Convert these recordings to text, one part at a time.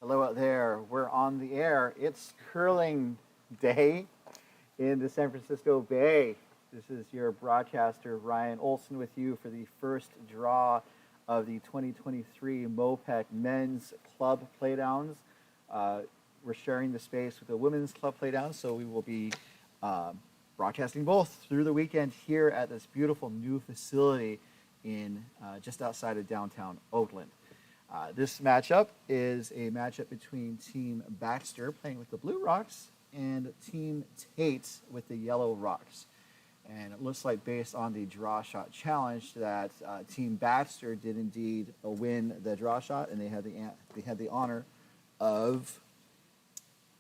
Hello out there. We're on the air. It's curling day in the San Francisco Bay. This is your broadcaster, Ryan Olson, with you for the first draw of the 2023 MoPac Men's Club Playdowns. We're sharing the space with the Women's Club Playdowns, so we will be broadcasting both through the weekend here at this beautiful new facility in just outside of downtown Oakland. This matchup is a matchup between Team Baxter playing with the Blue Rocks and Team Tait with the Yellow Rocks. And it looks like, based on the draw shot challenge, that Team Baxter did indeed win the draw shot, and they had the honor of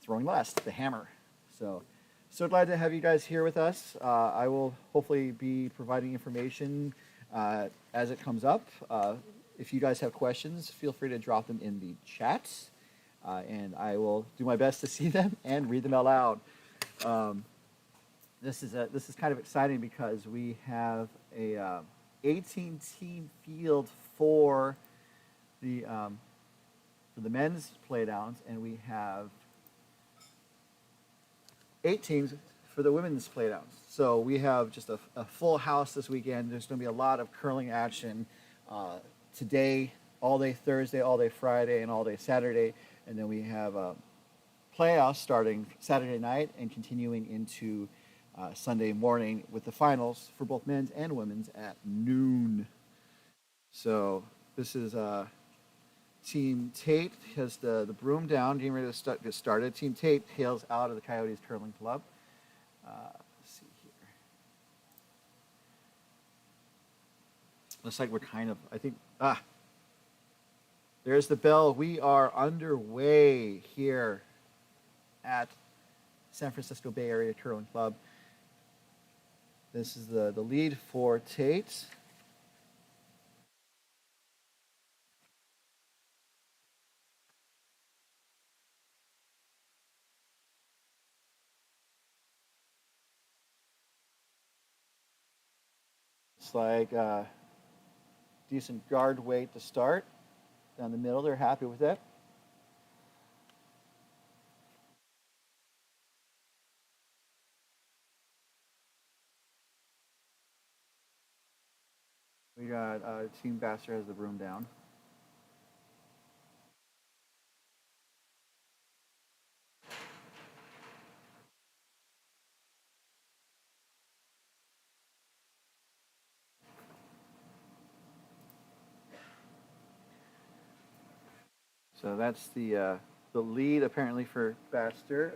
throwing last, the hammer. So glad to have you guys here with us. I will hopefully be providing information as it comes up. If you guys have questions, feel free to drop them in the chat, and I will do my best to see them and read them out loud. This is kind of exciting because we have a 18-team field for the men's playdowns, and we have 8 teams for the women's playdowns. So we have just a full house this weekend. There's going to be a lot of curling action today, all day Thursday, all day Friday, and all day Saturday. And then we have playoffs starting Saturday night and continuing into Sunday morning with the finals for both men's and women's at noon. So this is Team Tait has the broom down, getting ready to get started. Team Tait hails out of the Coyotes Curling Club. Let's see here. Looks like we're kind of, I think, there's the bell. We are underway here at San Francisco Bay Area Curling Club. This is the lead for Tait. It's like decent guard weight to start. Down the middle, they're happy with that. We got Team Baxter has the broom down. So that's the lead apparently for Baxter.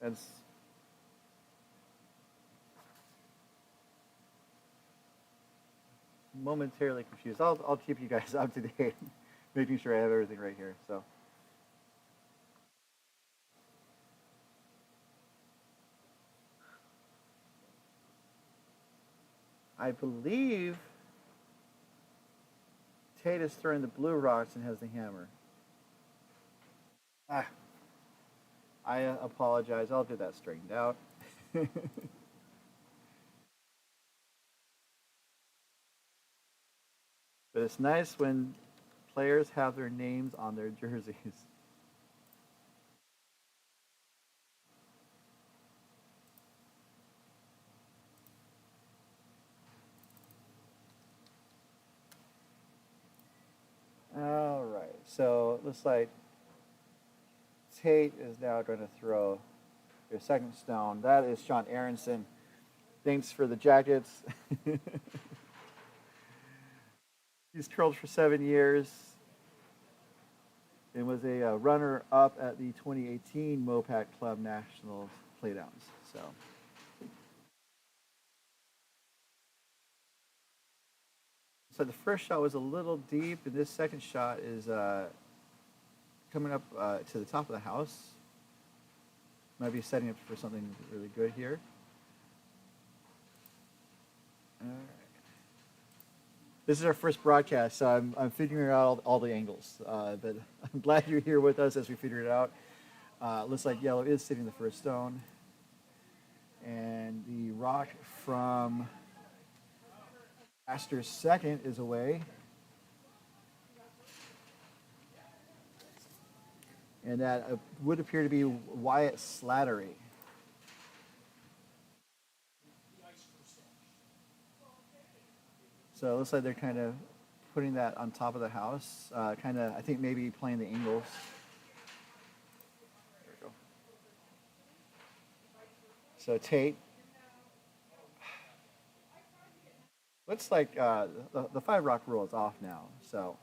That's momentarily confused. I'll keep you guys up to date, making sure I have everything right here. So. I believe Tait is throwing the Blue Rocks and has the hammer. I apologize. I'll get that straightened out. But it's nice when players have their names on their jerseys. All right, so it looks like Tait is now going to throw their second stone. That is Sean Aronson. Thanks for the jackets. He's curled for 7 years and was a runner-up at the 2018 MoPac Club Nationals Playdowns. So the first shot was a little deep, and this second shot is coming up to the top of the house. Might be setting up for something really good here. All right. This is our first broadcast, so I'm figuring out all the angles. But I'm glad you're here with us as we figure it out. Looks like yellow is sitting the first stone. And the rock from Baxter's second is away. And that would appear to be Wyatt Slattery. So it looks like they're kind of putting that on top of the house. Kind of, I think maybe playing the angles. There we go. So Tait. Looks like the 5-rock rule is off now. So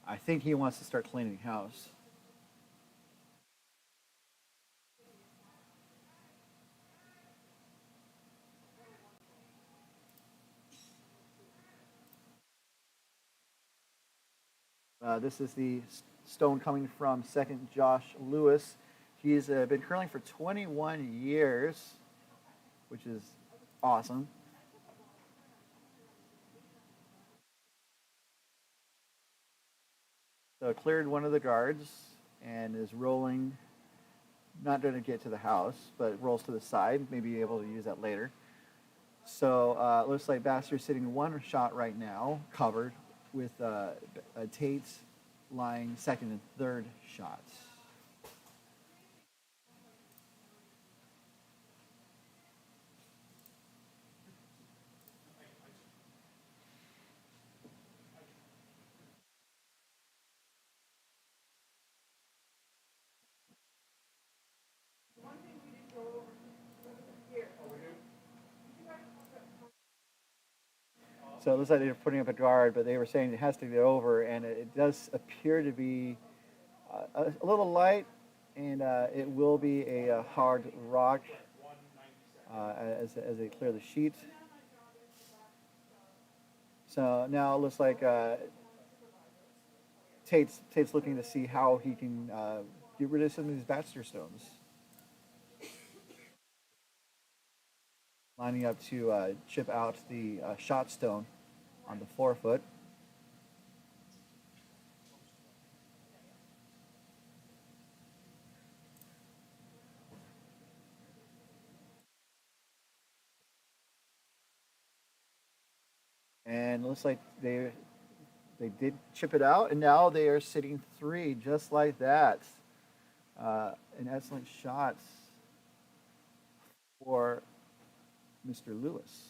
I think he wants to start cleaning house. This is the stone coming from second Josh Lewis. He's been curling for 21 years, which is awesome. So cleared one of the guards and is rolling, not going to get to the house, but rolls to the side, maybe able to use that later. So it looks like Baxter's sitting one shot right now, covered, with Tait lying second and third shots. So it looks like they're putting up a guard, but they were saying it has to get over, and it does appear to be a little light, and it will be a hard rock as they clear the sheet. So now it looks like Tait's looking to see how he can get rid of some of these Baxter stones. Lining up to chip out the shot stone on the forefoot. And it looks like they did chip it out, and now they are sitting three just like that. An excellent shot for Mr. Lewis.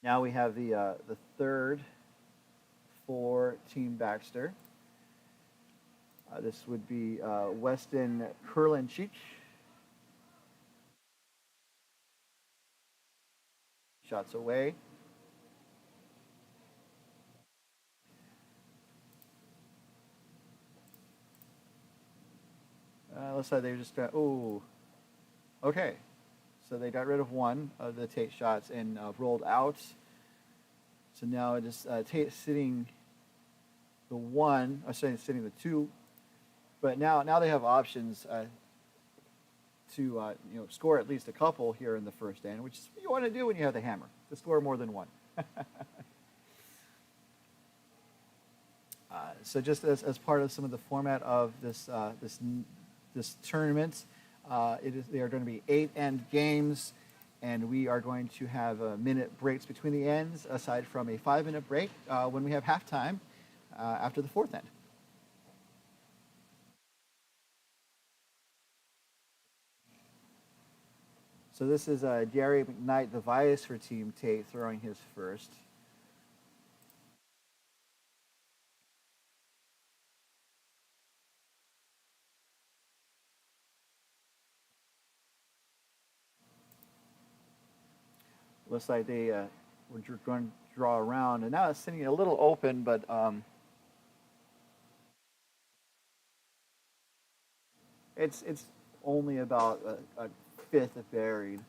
Now we have the third for Team Baxter. This would be Weston Kurlanchik. Shots away. Looks like they just okay. So they got rid of one of the Tait shots and rolled out. So now it is Tait sitting the one, sitting the two, but now they have options to score at least a couple here in the first end, which is what you want to do when you have the hammer, to score more than one. So just as part of some of the format of this tournament, they are going to be 8-end games, and we are going to have minute breaks between the ends, aside from a 5-minute break when we have halftime after the fourth end. So this is Gary McKnight, the Vice for Team Tait, throwing his first. Looks like they were going to draw around, and now it's sitting a little open, but it's only about a fifth buried.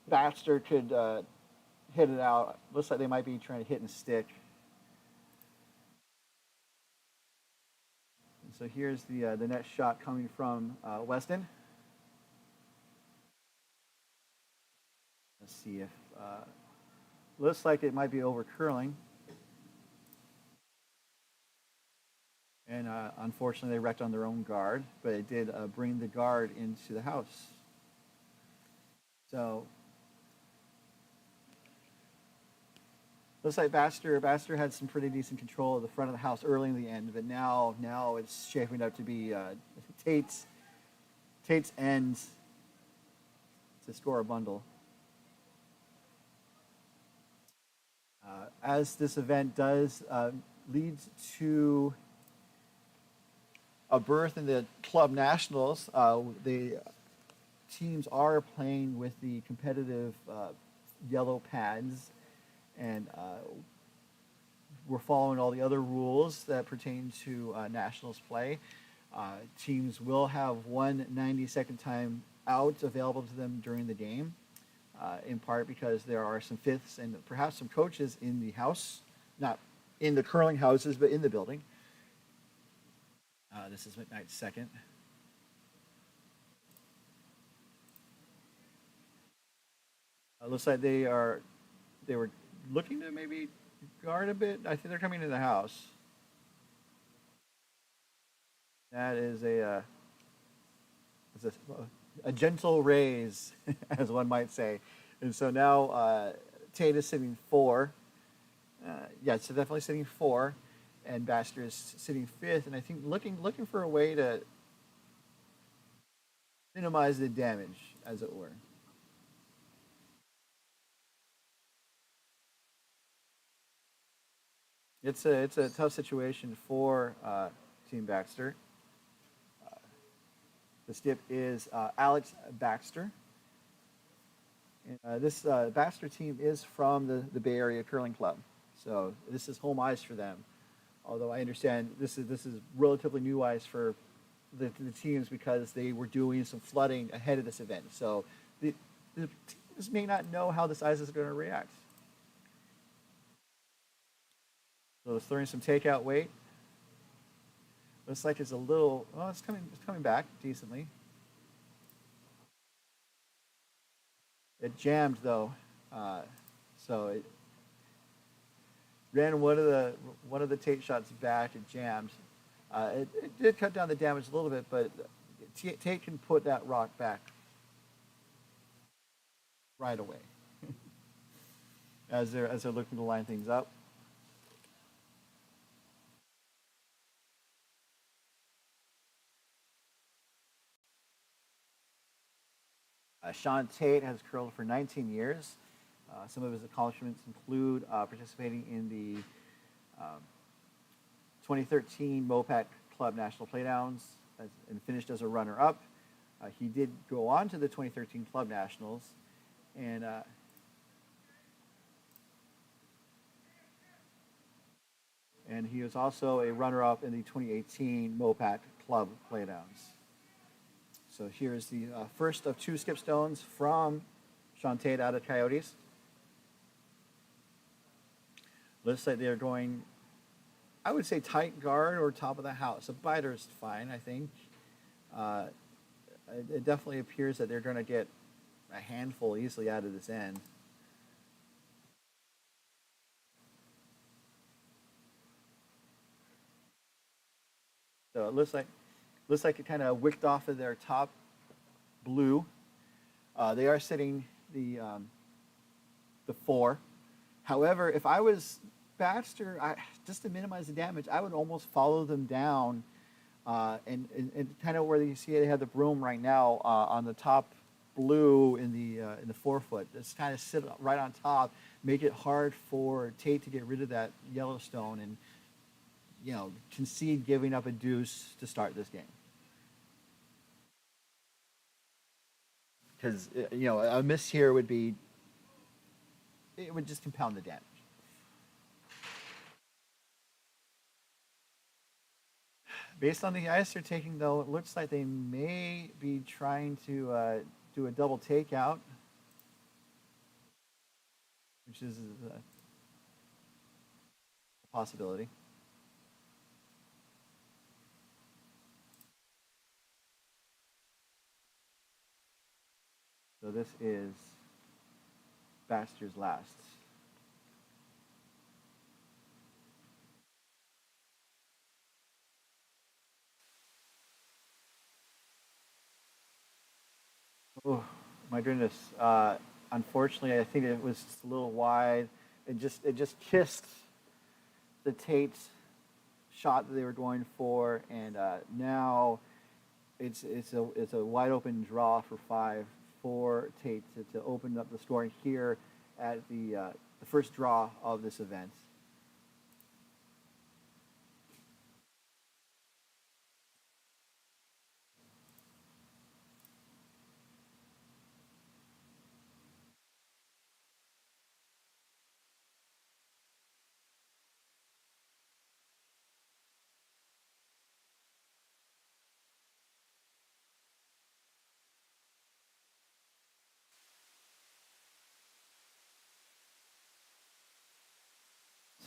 Baxter could hit it out. Looks like they might be trying to hit and stick. And so here's the next shot coming from Weston. Let's see if looks like it might be over curling. And and unfortunately they wrecked on their own guard, but it did bring the guard into the house. So looks like Baxter had some pretty decent control of the front of the house early in the end, but now it's shaping up to be Tait's end to score a bundle. As this event does leads to a berth in the club nationals, the teams are playing with the competitive yellow pads, and we're following all the other rules that pertain to nationals play. Teams will have one 90-second time out available to them during the game, in part because there are some fifths and perhaps some coaches in the house, not in the curling houses, but in the building. This is McKnight's second. Looks like they were looking to maybe guard a bit. I think they're coming into the house. That is a gentle raise, as one might say. And so now Tait is sitting 4. Yeah, so definitely sitting 4, and Baxter is sitting 5th. And I think looking for a way to minimize the damage, as it were. It's a tough situation for Team Baxter. The skip is Alex Baxter. And, this Baxter team is from the Bay Area Curling Club, so this is home ice for them. Although I understand this is relatively new ice for the teams because they were doing some flooding ahead of this event. So the teams may not know how this ice is going to react. So it's throwing some takeout weight. Looks like it's a little. Oh, it's coming back decently. It jammed though, so it ran one of the Tait shots back. It jammed. It did cut down the damage a little bit, but Tait can put that rock back right away as they're looking to line things up. Sean Tait has curled for 19 years. Some of his accomplishments include participating in the 2013 MoPac Club National Playdowns and finished as a runner-up. He did go on to the 2013 Club Nationals, and he was also a runner-up in the 2018 MoPac Club Playdowns. So here's the first of 2 skip stones from Sean Tait out of Coyotes. Looks like they're going, I would say tight guard or top of the house. A biter is fine, I think. It definitely appears that they're going to get a handful easily out of this end. So it looks like it kind of wicked off of their top blue. They are sitting the 4. However, if I was Baxter, just to minimize the damage, I would almost follow them down, and kind of where you see they have the broom right now on the top blue in the 4-foot. Just kind of sit right on top, make it hard for Tait to get rid of that Yellowstone, and concede giving up a deuce to start this game. Because a miss here would just compound the damage. Based on the ice they're taking, though, it looks like they may be trying to do a double takeout, which is a possibility. So this is Baxter's last. Oh, my goodness. Unfortunately, I think it was just a little wide. It just kissed the Tait shot that they were going for, and now it's a wide open draw for five for Tait to open up the scoring here at the first draw of this event.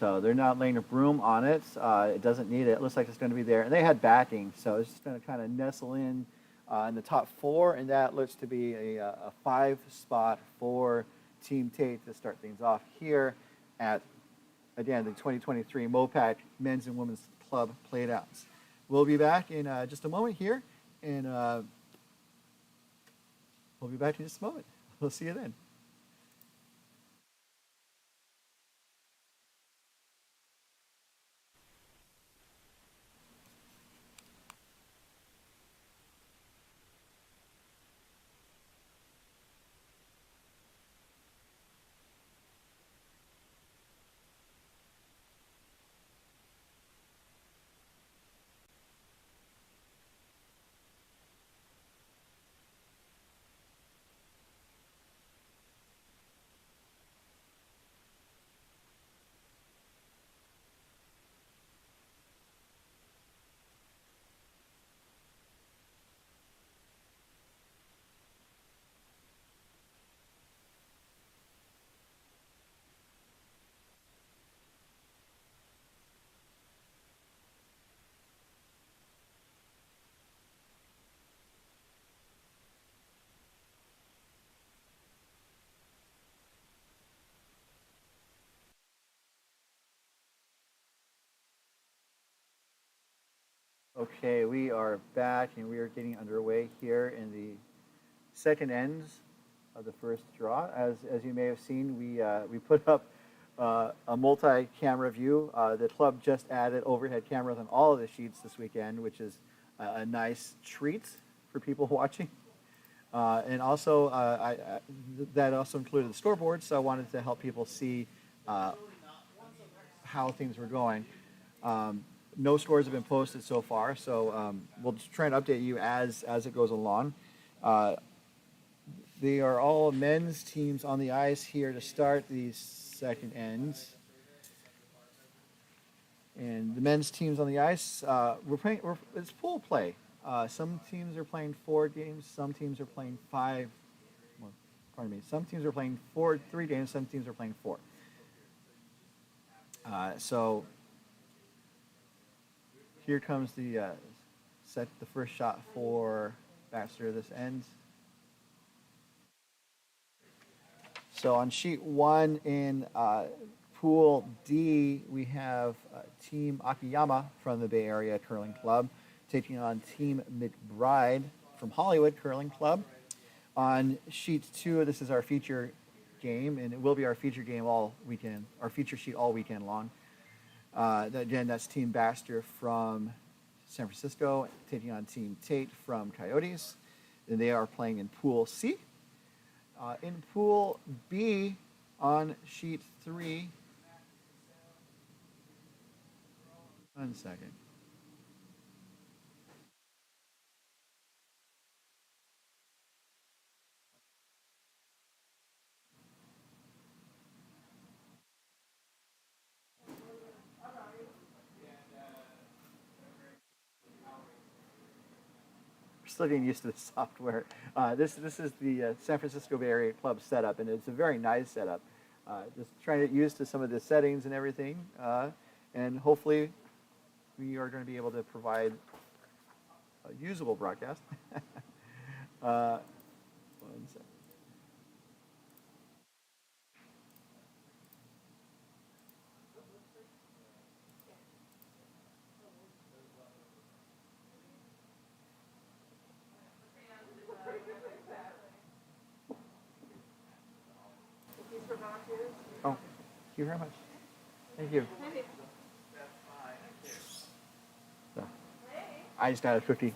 So they're not laying a broom on it. It doesn't need it. It looks like it's going to be there. And they had backing, so it's just going to kind of nestle in the top four, and that looks to be a five spot for Team Tait to start things off here at, again, the 2023 MoPac Men's and Women's Club Playdowns. We'll be back in just a moment here, and we'll be back in just a moment. We'll see you then. Okay, we are back, and we are getting underway here in the second ends of the first draw. As you may have seen, we put up a multi-camera view. The club just added overhead cameras on all of the sheets this weekend, which is a nice treat for people watching. And also, that also included the scoreboard, so I wanted to help people see how things were going. No scores have been posted so far, so we'll just try and update you as it goes along. Uh, they are all men's teams on the ice here to start these second ends. And the men's teams on the ice, it's pool play. Some teams are playing four games, some teams are playing five. Well, pardon me. Some teams are playing three games, some teams are playing four. So here comes the first shot for Baxter. This ends. So on sheet one in Pool D, we have Team Akiyama from the Bay Area Curling Club taking on Team McBride from Hollywood Curling Club. On sheet two, this is our feature game, and it will be our feature game all weekend, our feature sheet all weekend long. Again, that's Team Baxter from San Francisco taking on Team Tait from Coyotes. And they are playing in Pool C. In Pool B on sheet three, 1 second. We're still getting used to the software. This is the San Francisco Bay Area Club setup, and it's a very nice setup. Just trying to get used to some of the settings and everything, and hopefully we are going to be able to provide a usable broadcast. 1 second. Oh, thank you very much. Thank you. So, I just got a cookie.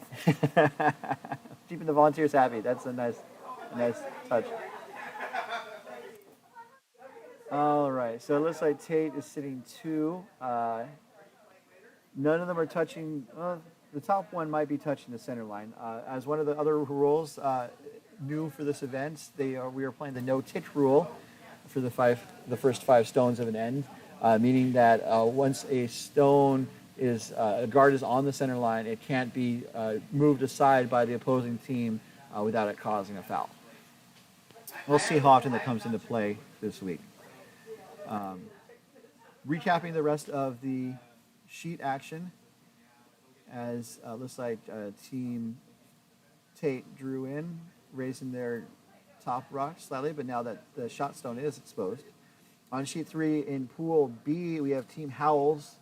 Keeping the volunteers happy. That's a nice touch. All right. So it looks like Tait is sitting two. None of them are touching. The top one might be touching the center line. As one of the other rules new for this event, we are playing the no titch rule for the first five stones of an end, meaning that once a guard is on the center line, it can't be moved aside by the opposing team without it causing a foul. We'll see how often that comes into play this week. Recapping the rest of the sheet action, as looks like Team Tait drew in, raising their top rock slightly, but now that the shot stone is exposed. On sheet 3 in Pool B, we have Team Howells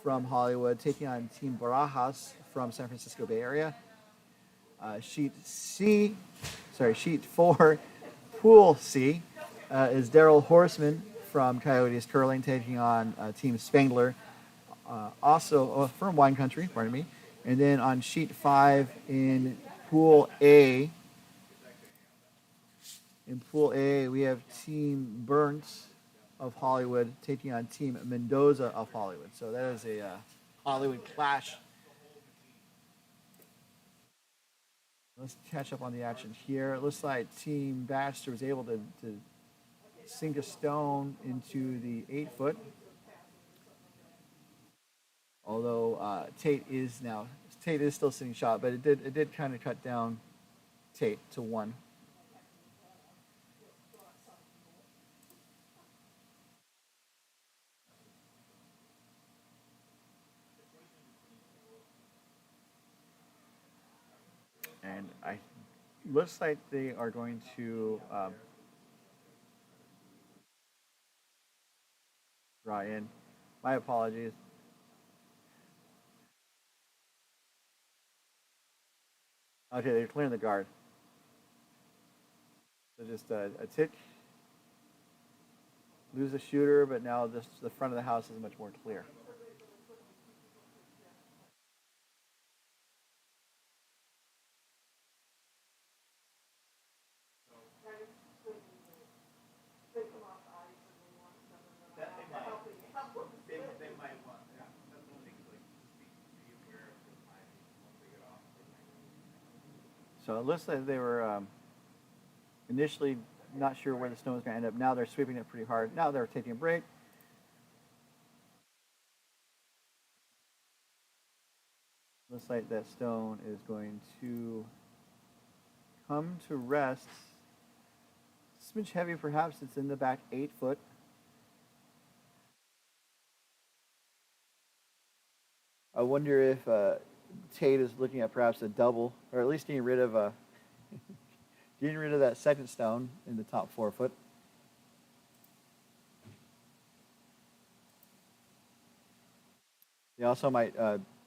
from Hollywood taking on Team Barajas from San Francisco Bay Area. Sheet 4, Pool C, is Daryl Horseman from Coyotes Curling taking on Team Spangler, also from Wine Country, pardon me. And then on sheet 5 in Pool A, we have Team Burns of Hollywood taking on Team Mendoza of Hollywood. So that is a Hollywood clash. Let's catch up on the action here. It looks like Team Baxter was able to sink a stone into the 8-foot. Although Tait is still sitting shot, but it did kind of cut down Tait to 1. And looks like they are going to draw in. My apologies. Okay, they're clearing the guard. So just a tick. Lose a shooter, but now the front of the house is much more clear. So it looks like they were initially not sure where the stone was going to end up. Now they're sweeping it pretty hard. Now they're taking a break. Looks like that stone is going to come to rest. Smidge heavy, perhaps. It's in the back 8-foot. I wonder if Tait is looking at perhaps a double, or at least getting rid of that second stone in the top 4-foot. They also might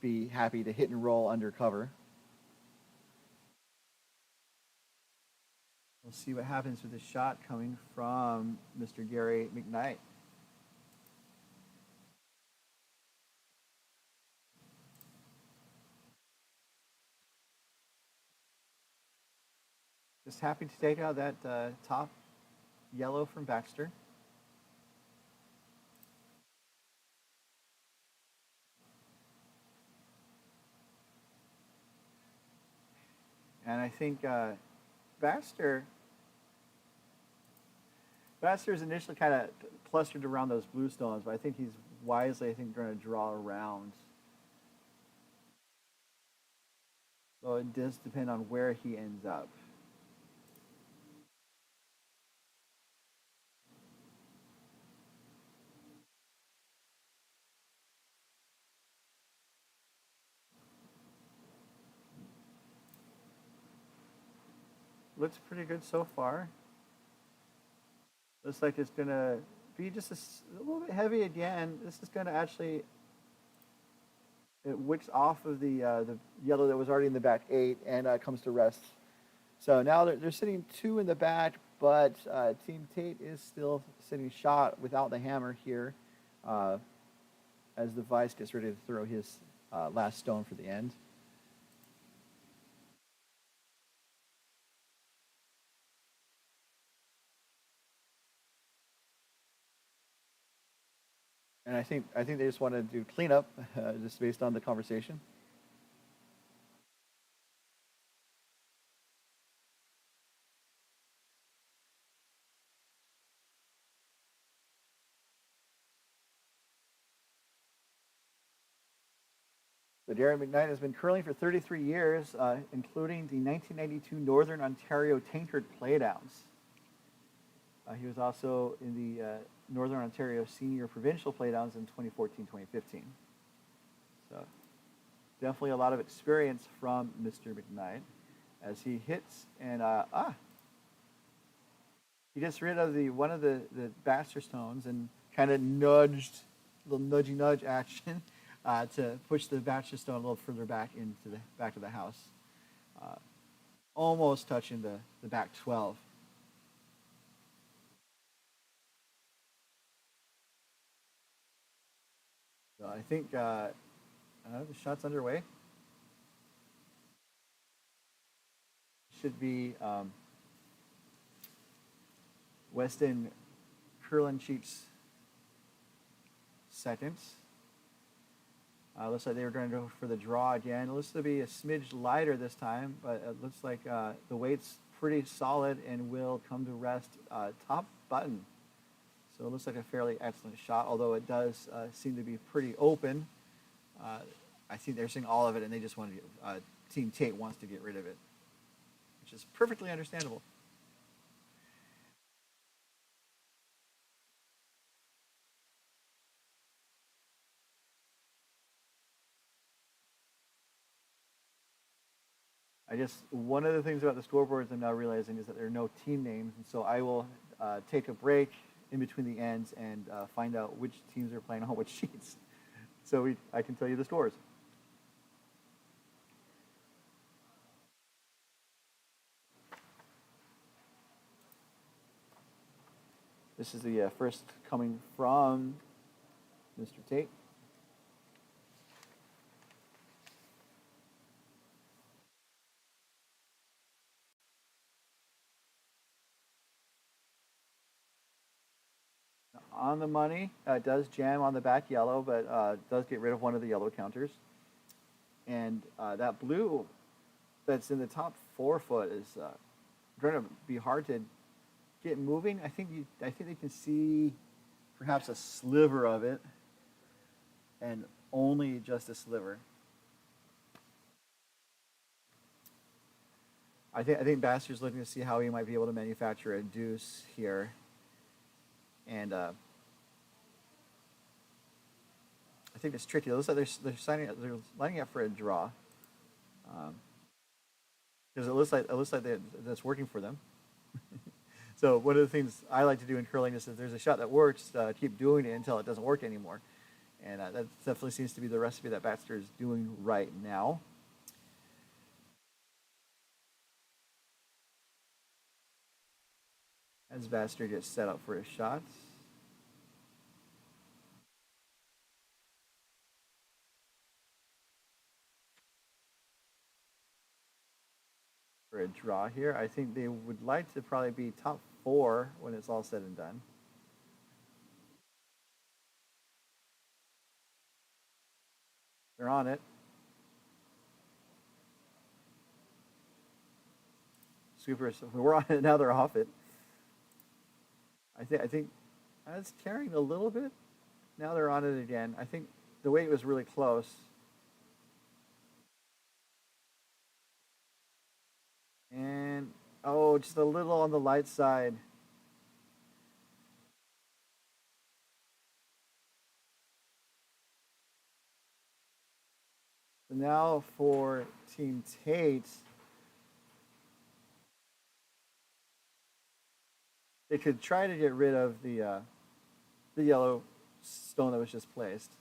be happy to hit and roll under cover. We'll see what happens with the shot coming from Mr. Gary McKnight. Just happy to take out that top yellow from Baxter. And I think Baxter's initially kind of clustered around those blue stones, but I think he's wisely, going to draw around. So it does depend on where he ends up. Looks pretty good so far. Looks like it's going to be just a little bit heavy again. This is going to actually, it wicks off of the yellow that was already in the back 8 and comes to rest. So now they're sitting 2 in the back, but Team Tait is still sitting shot without the hammer here, as the Vice gets ready to throw his last stone for the end. And I think they just want to do cleanup, just based on the conversation. So Darren McKnight has been curling for 33 years, including the 1992 Northern Ontario Tainted Playdowns. He was also in the Northern Ontario Senior Provincial Playdowns in 2014-2015. So definitely a lot of experience from Mr. McKnight as he hits and he gets rid of one of the Baxter stones and kind of nudged, a little nudgy nudge action to push the Baxter stone a little further back into the back of the house, almost touching the back 12. So I think the shot's underway. Should be Weston Kurlanchik's second. Looks like they were going to go for the draw again. It looks to be a smidge lighter this time, but it looks like the weight's pretty solid and will come to rest top button. So it looks like a fairly excellent shot, although it does seem to be pretty open. I think they're seeing all of it, and they just want to Team Tait wants to get rid of it, which is perfectly understandable. One of the things about the scoreboards I'm now realizing is that there are no team names, and so I will take a break in between the ends and find out which teams are playing on which sheets, so I can tell you the scores. This is the first coming from Mr. Tait. On the money, it does jam on the back yellow, but does get rid of one of the yellow counters. And that blue that's in the top 4 foot is going to be hard to get moving. I think they can see perhaps a sliver of it, and only just a sliver. I think Baxter's looking to see how he might be able to manufacture a deuce here, and I think it's tricky. It looks like they're lining up for a draw, because it looks like that's working for them. So one of the things I like to do in curling is if there's a shot that works, keep doing it until it doesn't work anymore, and that definitely seems to be the recipe that Baxter is doing right now. As Baxter gets set up for his shots. For a draw here, I think they would like to probably be top 4 when it's all said and done. They're on it. Super. So we're on it now. They're off it. I think it's carrying a little bit. Now they're on it again. I think the weight was really close. And just a little on the light side. So now for Team Tait, they could try to get rid of the yellow stone that was just placed.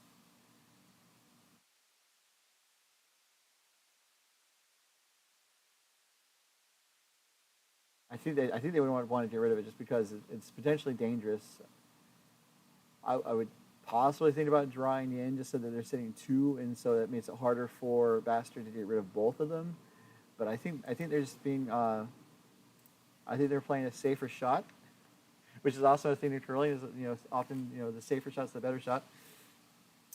I think they would want to get rid of it just because it's potentially dangerous. I would possibly think about drawing in just so that they're sitting two, and so that makes it harder for Baxter to get rid of both of them. But I think they're just being I think they're playing a safer shot, which is also a thing in curling. Is often the safer shot's the better shot.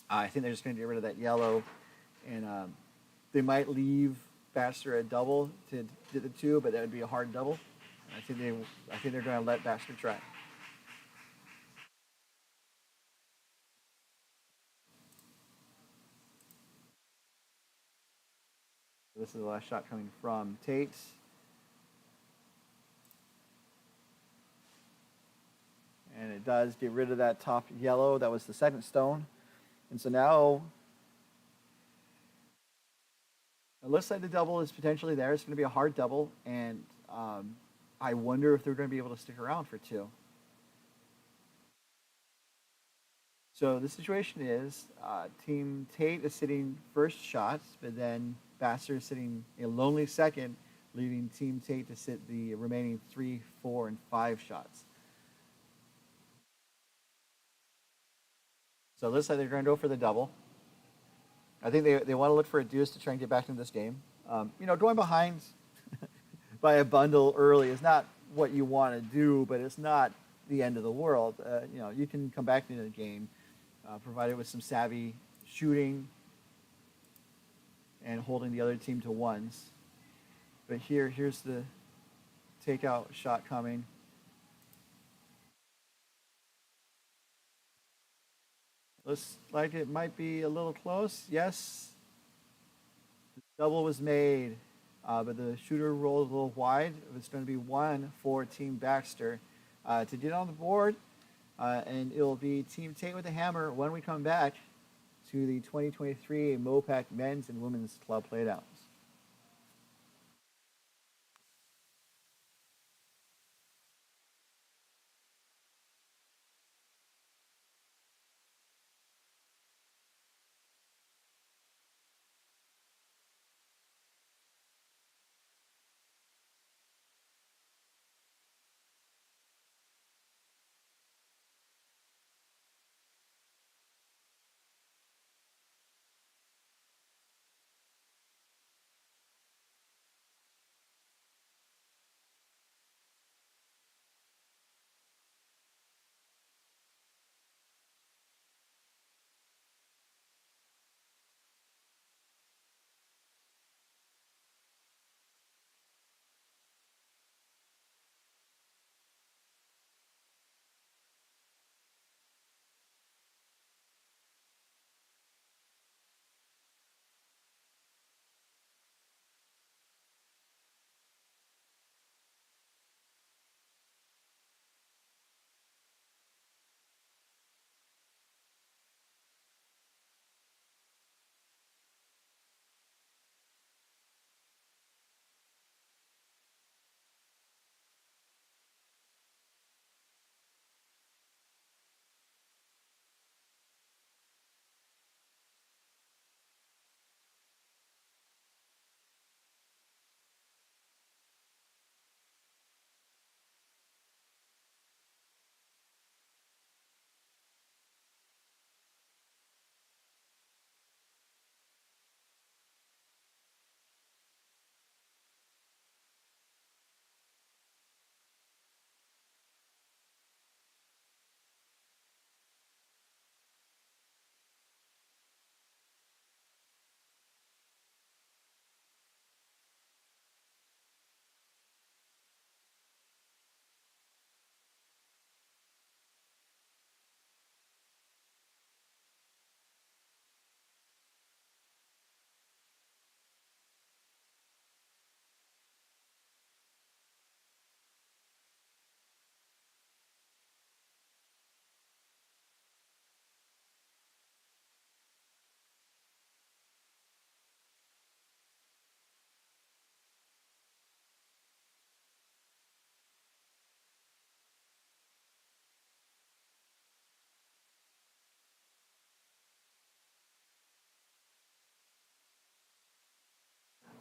I think they're just going to get rid of that yellow, and they might leave Baxter a double to do the two, but that would be a hard double. I think they're going to let Baxter try. This is the last shot coming from Tait. And it does get rid of that top yellow. That was the second stone. And so now it looks like the double is potentially there. It's going to be a hard double. And I wonder if they're going to be able to stick around for two. So the situation is Team Tait is sitting first shot, but then Baxter is sitting a lonely second, leaving Team Tait to sit the remaining 3, 4, and 5 shots. So it looks like they're going to go for the double. I think they want to look for a deuce to try and get back into this game. Going behind by a bundle early is not what you want to do, but it's not the end of the world. You can come back into the game, provided with some savvy shooting and holding the other team to ones. But here's the takeout shot coming. Looks like it might be a little close. Yes, the double was made, but the shooter rolled a little wide. It's going to be one for Team Baxter to get on the board, and it will be Team Tait with the hammer when we come back to the 2023 MoPac Men's and Women's Club Playdowns.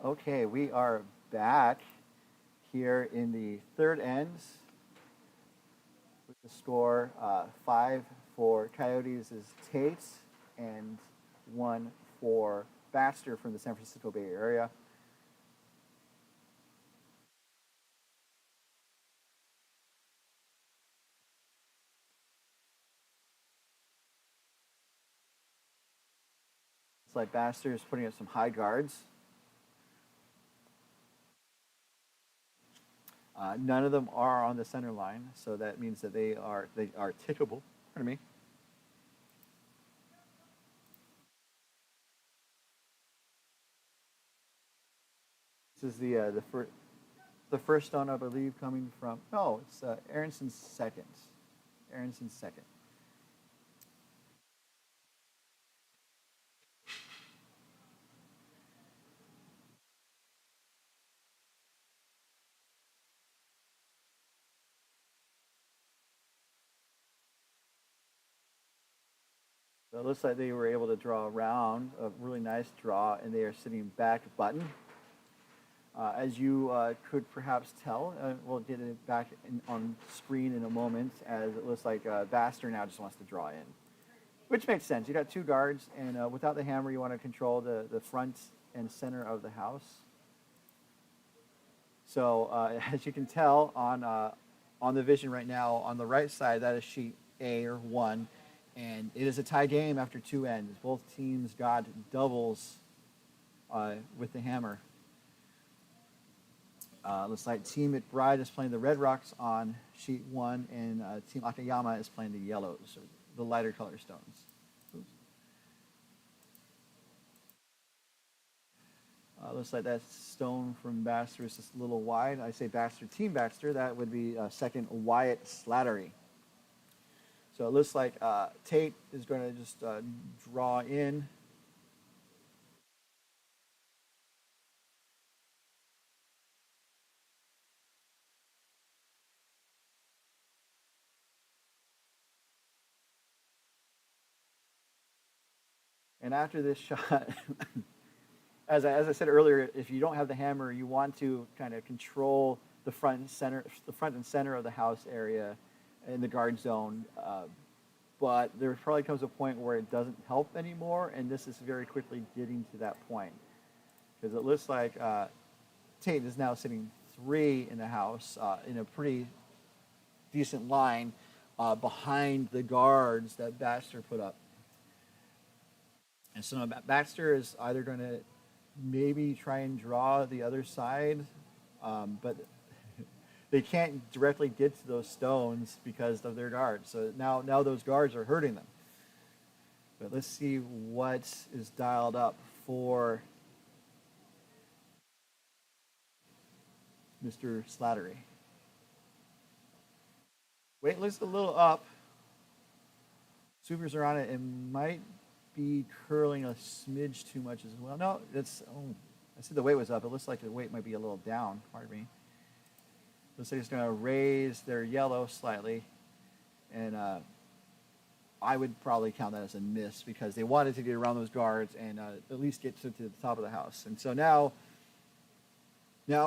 Okay, we are back here in the third ends with the score 5 for Coyotes is Tait and 1 for Baxter from the San Francisco Bay Area. It's like Baxter is putting up some high guards. None of them are on the center line, so that means that they are tickable. Pardon me. This is the first stone, I believe, coming from. No, it's Aronson's second. Aronson's second. So it looks like they were able to draw around a really nice draw, and they are sitting back button. As you could perhaps tell, we'll get it back on screen in a moment, as it looks like Baxter now just wants to draw in, which makes sense. You got two guards, and without the hammer, you want to control the front and center of the house. So as you can tell on the vision right now, on the right side, that is sheet A or 1, and it is a tie game after 2 ends. Both teams got doubles with the hammer. Looks like Team McBride is playing the Red Rocks on sheet 1, and Team Akayama is playing the yellows, or the lighter color stones. Looks like that stone from Baxter is just a little wide. I say Baxter, Team Baxter. That would be second Wyatt Slattery. So it looks like Tait is going to just draw in. And after this shot, as I said earlier, if you don't have the hammer, you want to kind of control the front and center of the house area in the guard zone. But there probably comes a point where it doesn't help anymore, and this is very quickly getting to that point. Because it looks like Tait is now sitting 3 in the house in a pretty decent line behind the guards that Baxter put up. And so now Baxter is either going to maybe try and draw the other side, but they can't directly get to those stones because of their guards. So now those guards are hurting them. But let's see what is dialed up for Mr. Slattery. Weight looks a little up. Supers are on it. It might be curling a smidge too much as well. No, I said the weight was up. It looks like the weight might be a little down. Pardon me. Looks like it's going to raise their yellow slightly, and I would probably count that as a miss because they wanted to get around those guards and at least get to the top of the house. And so now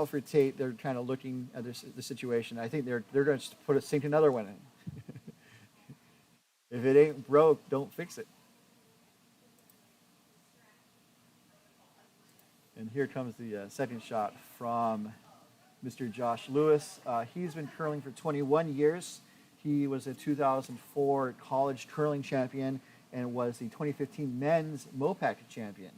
for Tait, they're kind of looking at the situation. I think they're going to sink another one in. If it ain't broke, don't fix it. And here comes the second shot from Mr. Josh Lewis. He's been curling for 21 years. He was a 2004 college curling champion and was the 2015 men's MoPac champion.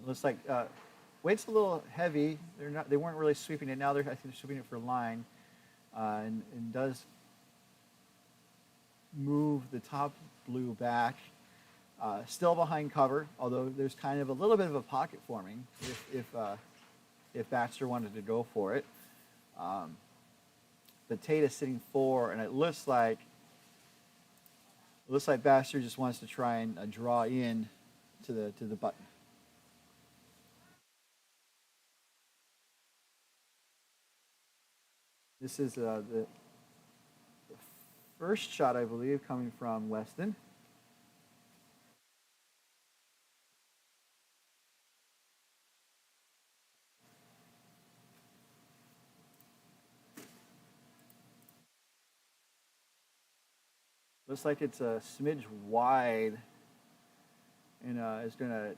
It looks like weight's a little heavy. They weren't really sweeping it. Now I think they're sweeping it for line, and does move the top blue back. Still behind cover, although there's kind of a little bit of a pocket forming if Baxter wanted to go for it. But Tait is sitting 4, and it looks like Baxter just wants to try and draw in to the button. This is the first shot, I believe, coming from Weston. Looks like it's a smidge wide, and it's going to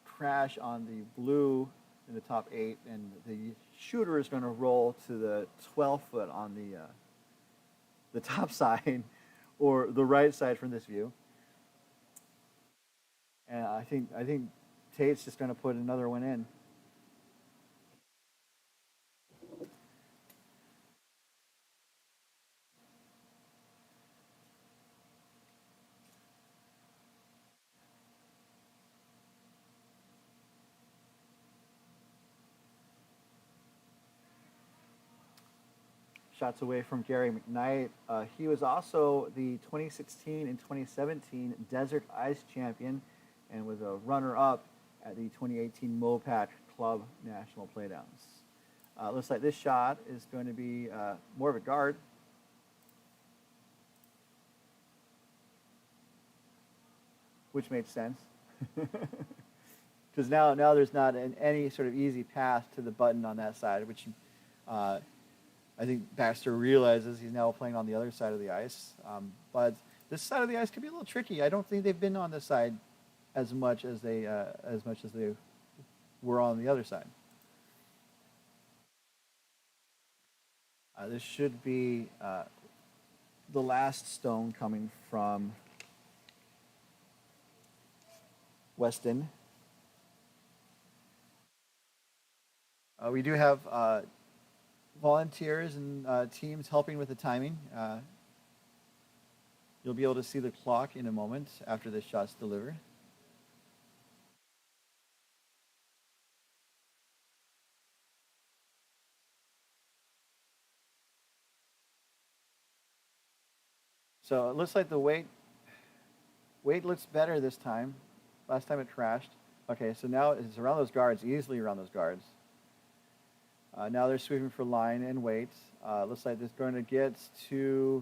crash on the blue in the top eight, and the shooter is going to roll to the 12 foot on the top side, or the right side from this view. And I think Tait's just going to put another one in. Shots away from Gary McKnight. He was also the 2016 and 2017 Desert Ice Champion and was a runner-up at the 2018 MoPac Club National Playdowns. Looks like this shot is going to be more of a guard. Which made sense. Because now there's not any sort of easy path to the button on that side, which I think Baxter realizes he's now playing on the other side of the ice. But this side of the ice could be a little tricky. I don't think they've been on this side as much as they were on the other side. This should be the last stone coming from Weston. We do have volunteers and teams helping with the timing. You'll be able to see the clock in a moment after this shot's delivered. So it looks like the weight looks better this time. Last time it crashed. Okay, so now it's around those guards, easily around those guards. Now they're sweeping for line and weight. Looks like it's going to get to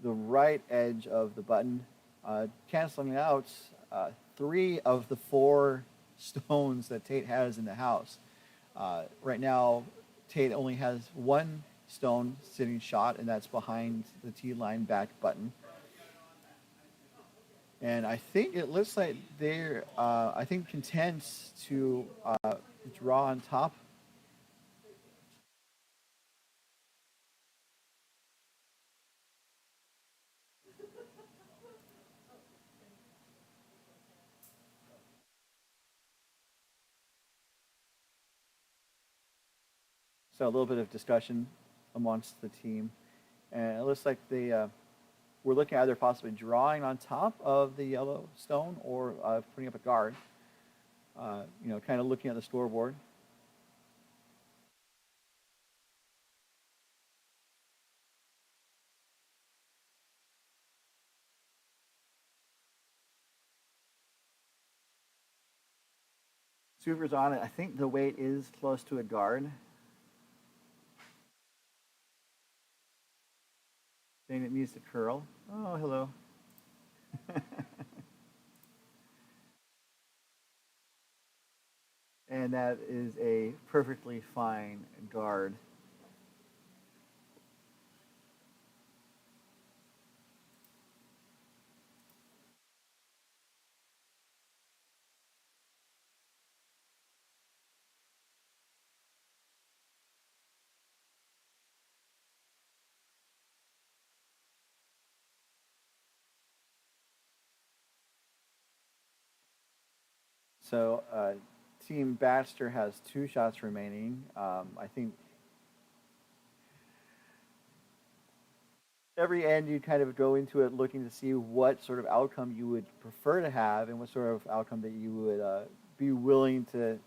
the right edge of the button, canceling out 3 of the 4 stones that Tait has in the house. Right now, Tait only has 1 stone sitting shot, and that's behind the T-line back button. And I think it looks like they're, content to draw on top. So a little bit of discussion amongst the team. And it looks like we're looking at either possibly drawing on top of the yellow stone or putting up a guard. Kind of looking at the scoreboard. Sweeper's on it. I think the weight is close to a guard. Saying it needs to curl. Oh, hello. And that is a perfectly fine guard. So Team Baxter has 2 shots remaining. I think every end you kind of go into it looking to see what sort of outcome you would prefer to have and what sort of outcome that you would be willing to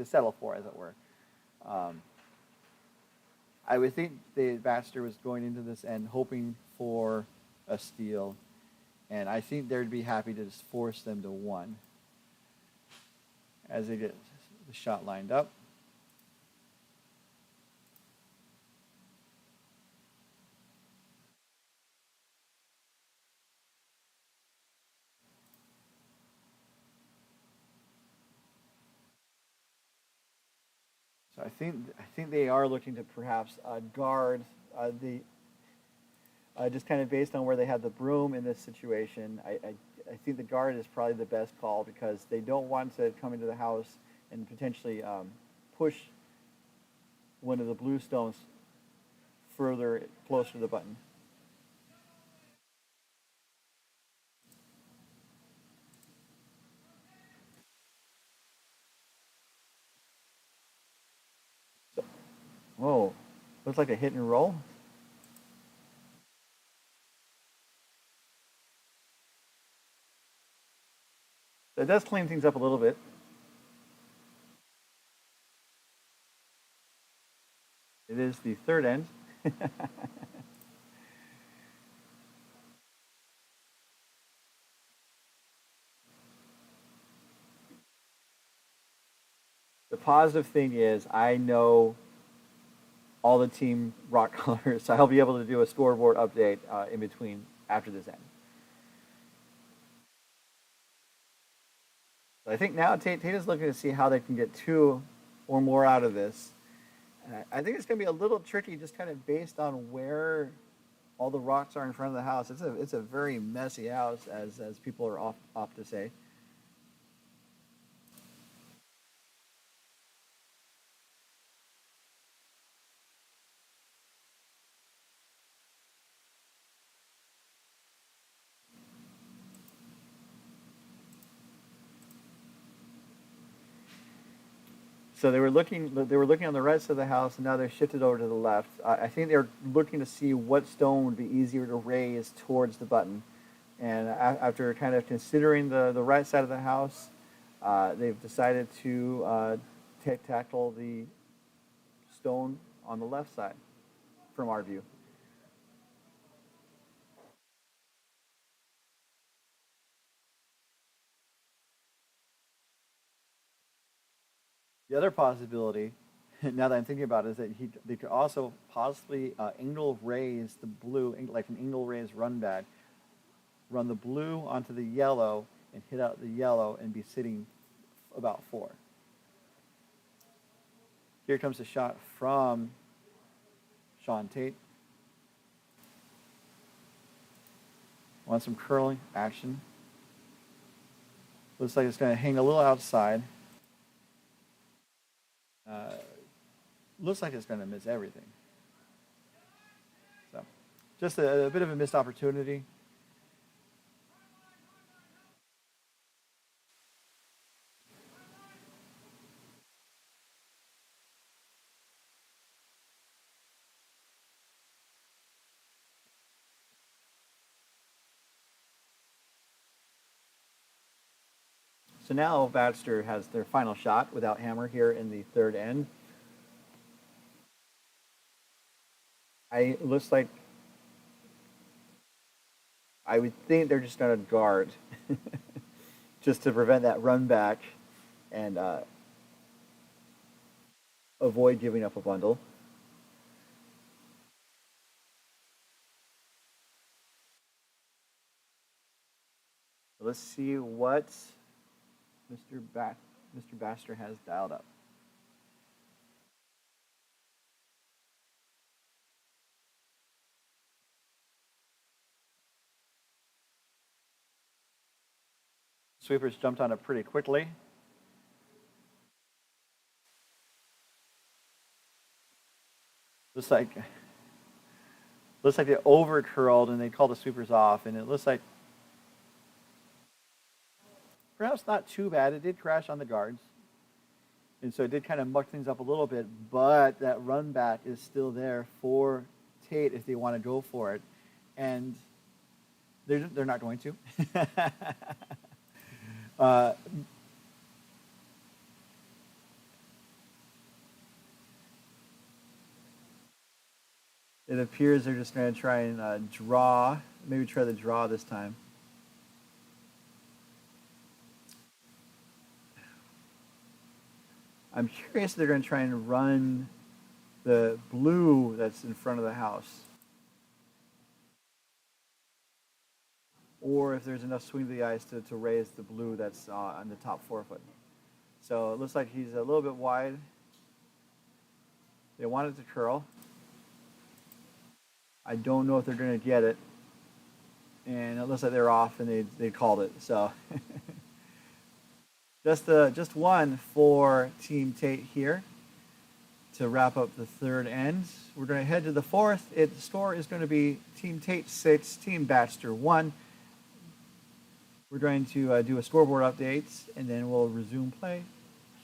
settle for, as it were. I would think the Baxter was going into this end hoping for a steal, and I think they'd be happy to just force them to 1 as they get the shot lined up. So I think they are looking to perhaps guard the just kind of based on where they have the broom in this situation, I think the guard is probably the best call because they don't want to come into the house and potentially push one of the blue stones further closer to the button. So, whoa, looks like a hit and roll. That does clean things up a little bit. It is the third end. The positive thing is I know all the team rock colors, so I'll be able to do a scoreboard update in between after this end. So I think now Tait is looking to see how they can get two or more out of this. And I think it's going to be a little tricky just kind of based on where all the rocks are in front of the house. It's a very messy house, as people are off to say. So they were looking on the right side of the house, and now they're shifted over to the left. I think they're looking to see what stone would be easier to raise towards the button. And after kind of considering the right side of the house, they've decided to tackle the stone on the left side from our view. The other possibility, now that I'm thinking about it, is that they could also possibly angle raise the blue, like an angle raise run back, run the blue onto the yellow and hit out the yellow and be sitting about 4. Here comes a shot from Tait. Want some curling action. Looks like it's going to hang a little outside. Looks like it's going to miss everything. So, just a bit of a missed opportunity. So now Baxter has their final shot without hammer here in the third end. It looks like I would think they're just going to guard just to prevent that run back and avoid giving up a bundle. Let's see what Mr. Baxter has dialed up. Sweepers jumped on it pretty quickly. Looks like they over curled and they called the sweepers off, and it looks like perhaps not too bad. It did crash on the guards, and so it did kind of muck things up a little bit. But that run back is still there for Tait if they want to go for it, and they're not going to. It appears they're just going to try and draw, maybe try the draw this time. I'm curious if they're going to try and run the blue that's in front of the house, or if there's enough swing to the ice to raise the blue that's on the top 4 foot. So it looks like he's a little bit wide. They want it to curl. I don't know if they're going to get it. And it looks like they're off, and they called it. So just one for Team Tait here to wrap up the third end. We're going to head to the fourth. The score is going to be Team Tait 6, Team Baxter 1. We're going to do a scoreboard update, and then we'll resume play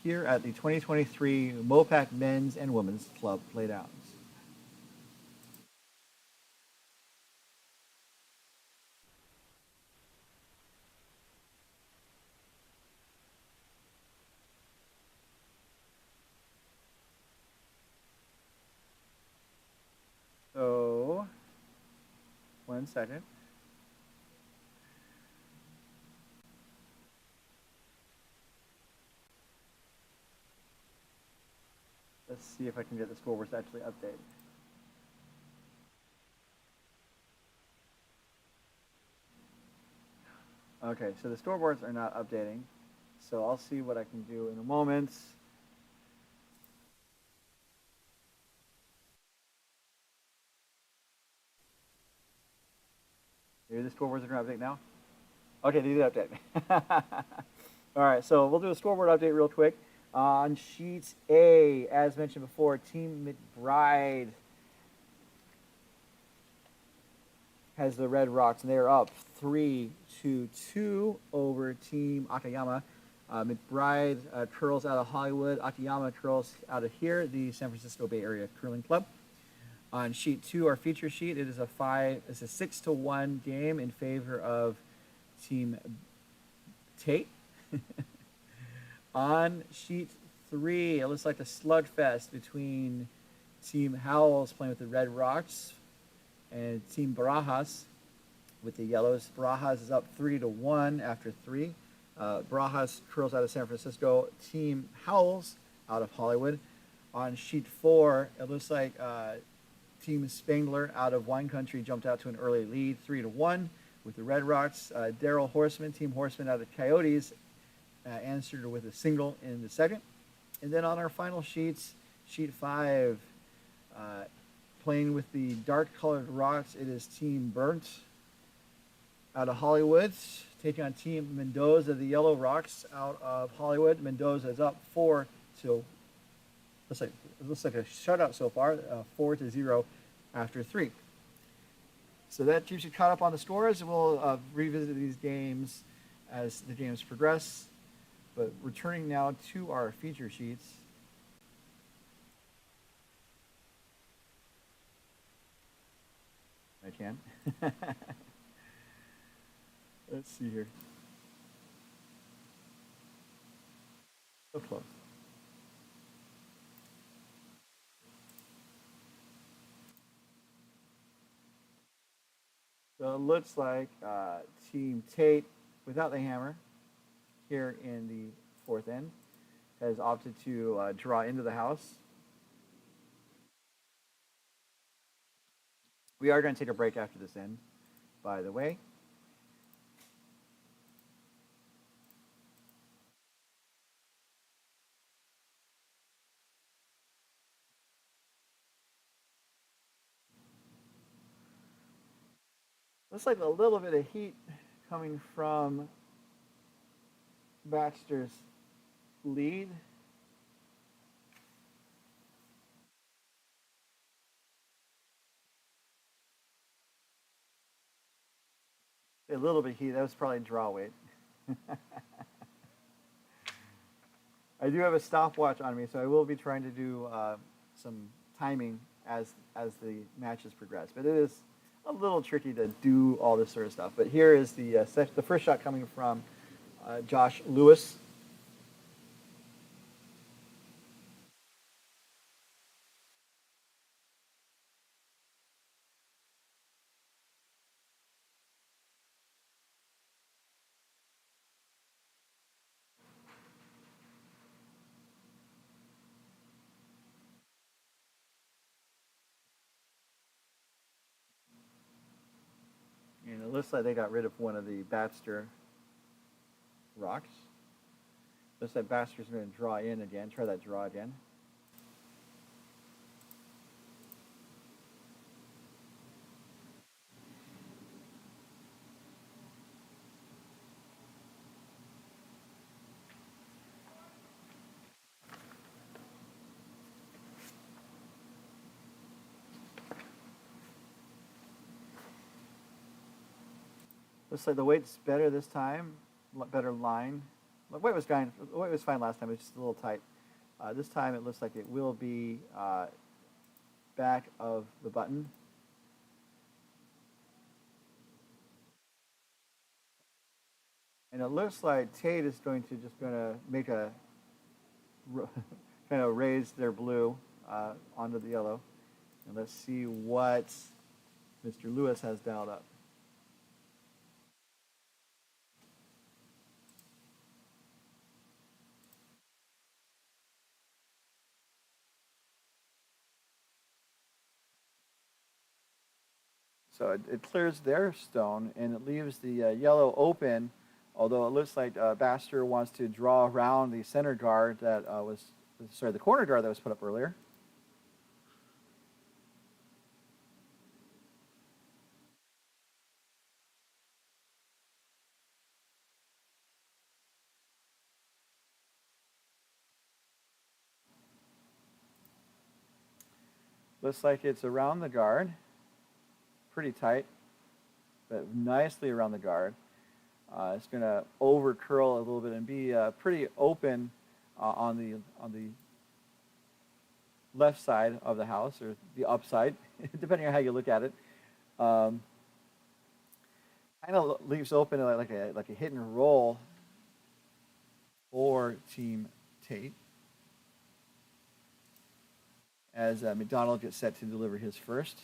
here at the 2023 MoPac Men's and Women's Club Playdowns. So, 1 second. Let's see if I can get the scoreboards to actually update. Okay, so the scoreboards are not updating. So I'll see what I can do in a moment. Maybe the scoreboards are going to update now? Okay, they did update. All right, so we'll do a scoreboard update real quick. On sheet A, as mentioned before, Team McBride has the Red Rocks, and they are up 3-2 over Team Akiyama. McBride curls out of Hollywood. Akiyama curls out of here, the San Francisco Bay Area Curling Club. On sheet 2, our feature sheet, it's a 6-1 game in favor of Team Tait. On sheet 3, it looks like a slugfest between Team Howells playing with the Red Rocks and Team Barajas with the yellows. Barajas is up 3-1 after 3. Barajas curls out of San Francisco. Team Howells out of Hollywood. On sheet 4, it looks like Team Spangler out of Wine Country jumped out to an early lead, 3-1 with the Red Rocks. Daryl Horseman, Team Horseman out of Coyotes, answered with a single in the second. And then on our final sheets, sheet 5, playing with the dark colored rocks, it is Team Burnt out of Hollywood, taking on Team Mendoza, the yellow rocks out of Hollywood. Mendoza is up 4-. Looks like a shutout so far, 4-0 after 3. So that keeps you caught up on the scores, and we'll revisit these games as the games progress. But returning now to our feature sheets. I can. Let's see here. So close. So it looks like Team Tait, without the hammer, here in the fourth end, has opted to draw into the house. We are going to take a break after this end, by the way. Looks like a little bit of heat coming from Baxter's lead. A little bit of heat. That was probably draw weight. I do have a stopwatch on me, so I will be trying to do some timing as the matches progress. But it is a little tricky to do all this sort of stuff. But here is the first shot coming from Josh Lewis. And it looks like they got rid of one of the Baxter rocks. Looks like Baxter's going to draw in again. Try that draw again. Looks like the weight's better this time. Better line. The weight was fine. The weight was fine last time. It was just a little tight. This time it looks like it will be back of the button. And it looks like Tait is going to make a kind of raise their blue onto the yellow. And let's see what Mr. Lewis has dialed up. So it clears their stone and it leaves the yellow open, although it looks like Baxter wants to draw around the center guard that the corner guard that was put up earlier. Looks like it's around the guard, pretty tight, but nicely around the guard. It's going to over curl a little bit and be pretty open on the left side of the house, or the upside, depending on how you look at it. Kind of leaves open like a hit and roll for Team Tait, as McDonald gets set to deliver his first.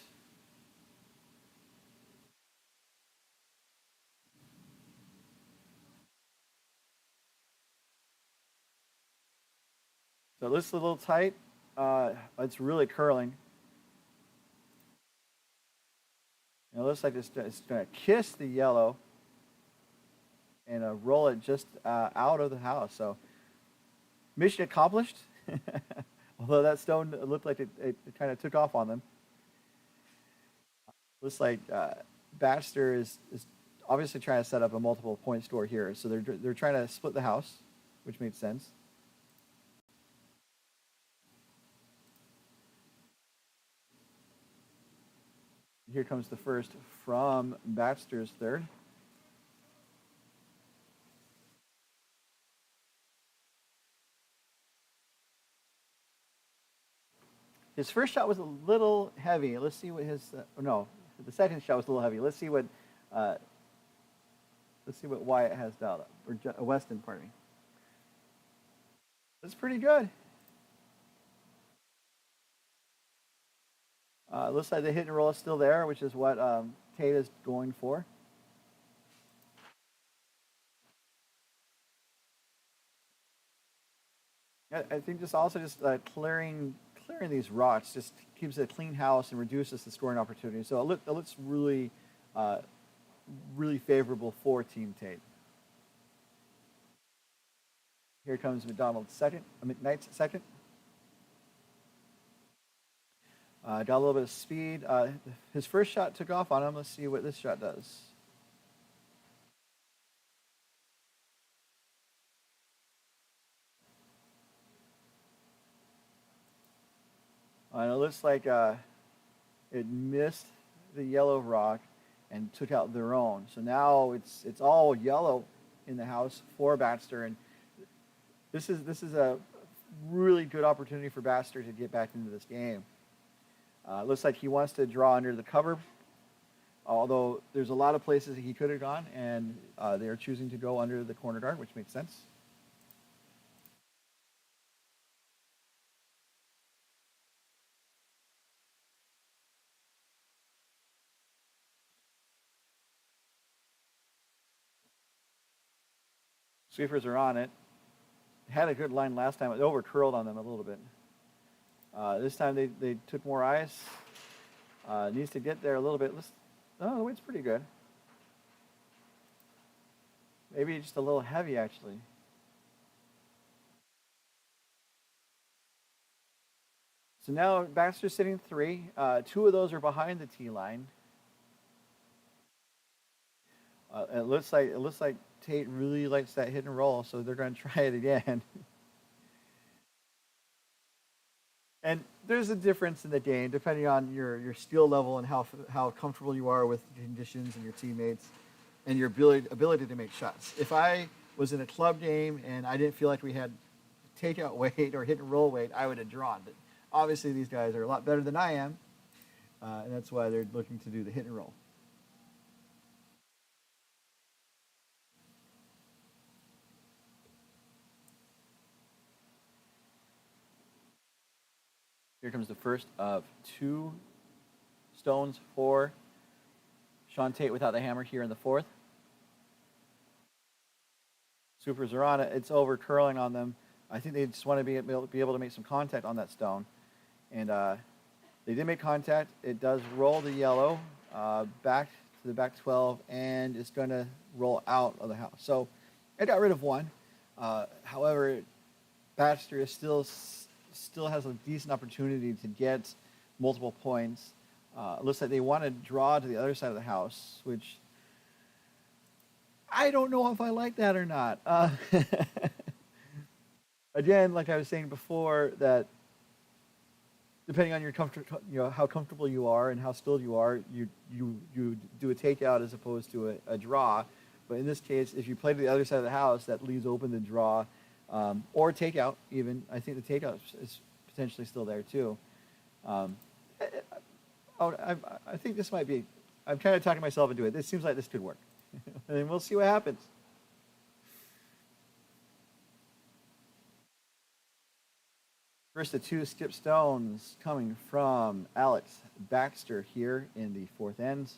So it looks a little tight. It's really curling. And it looks like it's going to kiss the yellow and roll it just out of the house. So mission accomplished. Although that stone looked like it kind of took off on them. Looks like Baxter is obviously trying to set up a multiple point score here. So they're trying to split the house, which made sense. Here comes the first from Baxter's third. His first shot was a little heavy. Let's see what his no, the second shot was a little heavy. Let's see what Wyatt has dialed up, or Weston, pardon me. That's pretty good. Looks like the hit and roll is still there, which is what Tait is going for. I think just also clearing these rocks just keeps a clean house and reduces the scoring opportunity. So it looks really really favorable for Team Tait. Here comes McKnight's second. Got a little bit of speed. His first shot took off on him. Let's see what this shot does. And it looks like it missed the yellow rock and took out their own. So now it's all yellow in the house for Baxter, and this is a really good opportunity for Baxter to get back into this game. Looks like he wants to draw under the cover, although there's a lot of places he could have gone, and they are choosing to go under the corner guard, which makes sense. Sweepers are on it. Had a good line last time. It over curled on them a little bit. This time they took more ice. Needs to get there a little bit. The weight's pretty good. Maybe just a little heavy, actually. So now Baxter's sitting 3. 2 of those are behind the tee line. It looks like Tait really likes that hit and roll, so they're going to try it again. And there's a difference in the game depending on your skill level and how comfortable you are with the conditions and your teammates. and your ability to make shots. If I was in a club game and I didn't feel like we had takeout weight or hit and roll weight, I would have drawn. But obviously, these guys are a lot better than I am, and that's why they're looking to do the hit and roll. Here comes the first of 2 stones for Sean Tait without the hammer here in the 4th. Supers are on it. It's over curling on them. I think they just want to be able to make some contact on that stone. And they did make contact. It does roll the yellow back to the back 12, and it's going to roll out of the house. So it got rid of 1. However, Baxter is still has a decent opportunity to get multiple points. Looks like they want to draw to the other side of the house, which I don't know if I like that or not. Again, like I was saying before, that depending on your how comfortable you are and how skilled you are, you do a takeout as opposed to a draw. But in this case, if you play to the other side of the house, that leaves open the draw or takeout. Even I think the takeout is potentially still there too. I think this might be. I'm kind of talking myself into it. This seems like this could work, and we'll see what happens. First, the 2 skip stones coming from Alex Baxter here in the 4th ends.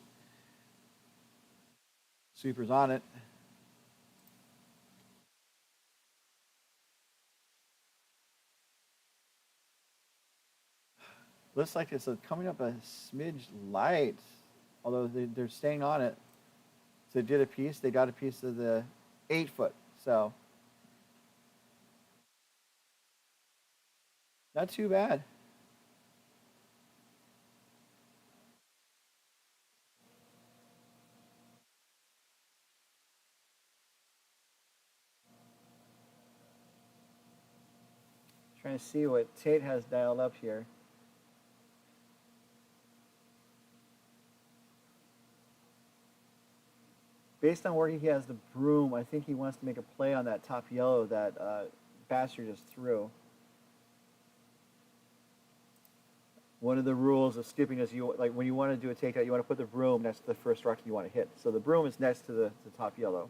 Sweeper's on it. Looks like it's coming up a smidge light, although they're staying on it. So they did a piece. They got a piece of the 8-foot. So not too bad. Trying to see what Tait has dialed up here. Based on where he has the broom, I think he wants to make a play on that top yellow that Baxter just threw. One of the rules of skipping is when you want to do a takeout, you want to put the broom next to the first rock you want to hit. So the broom is next to the top yellow,